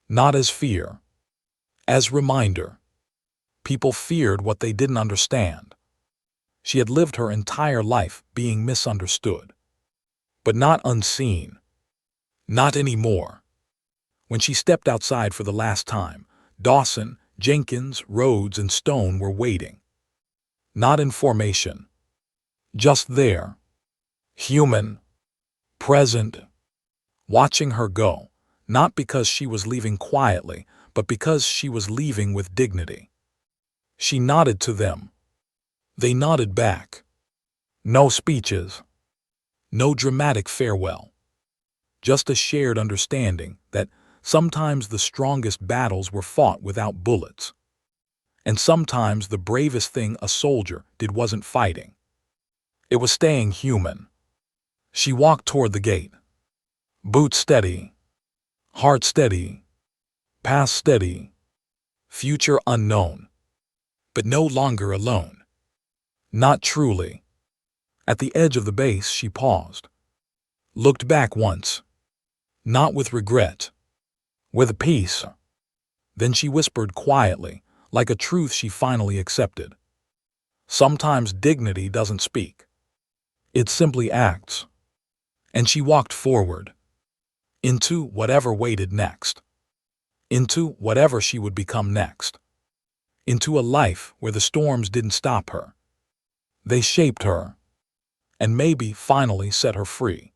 Not as fear. As reminder. People feared what they didn't understand. She had lived her entire life being misunderstood. But not unseen. Not anymore. When she stepped outside for the last time, Dawson, Jenkins, Rhodes, and Stone were waiting. Not in formation. Just there. Human. Present. Watching her go, not because she was leaving quietly, but because she was leaving with dignity. She nodded to them. They nodded back. No speeches. No dramatic farewell. just a shared understanding that sometimes the strongest battles were fought without bullets. And sometimes the bravest thing a soldier did wasn't fighting. It was staying human. She walked toward the gate. Boots steady. Heart steady. Past steady. Future unknown. But no longer alone. Not truly. At the edge of the base, she paused. Looked back once. Not with regret. With peace. Then she whispered quietly, like a truth she finally accepted. Sometimes dignity doesn't speak. It simply acts. And she walked forward. Into whatever waited next. Into whatever she would become next. Into a life where the storms didn't stop her. They shaped her. And maybe finally set her free.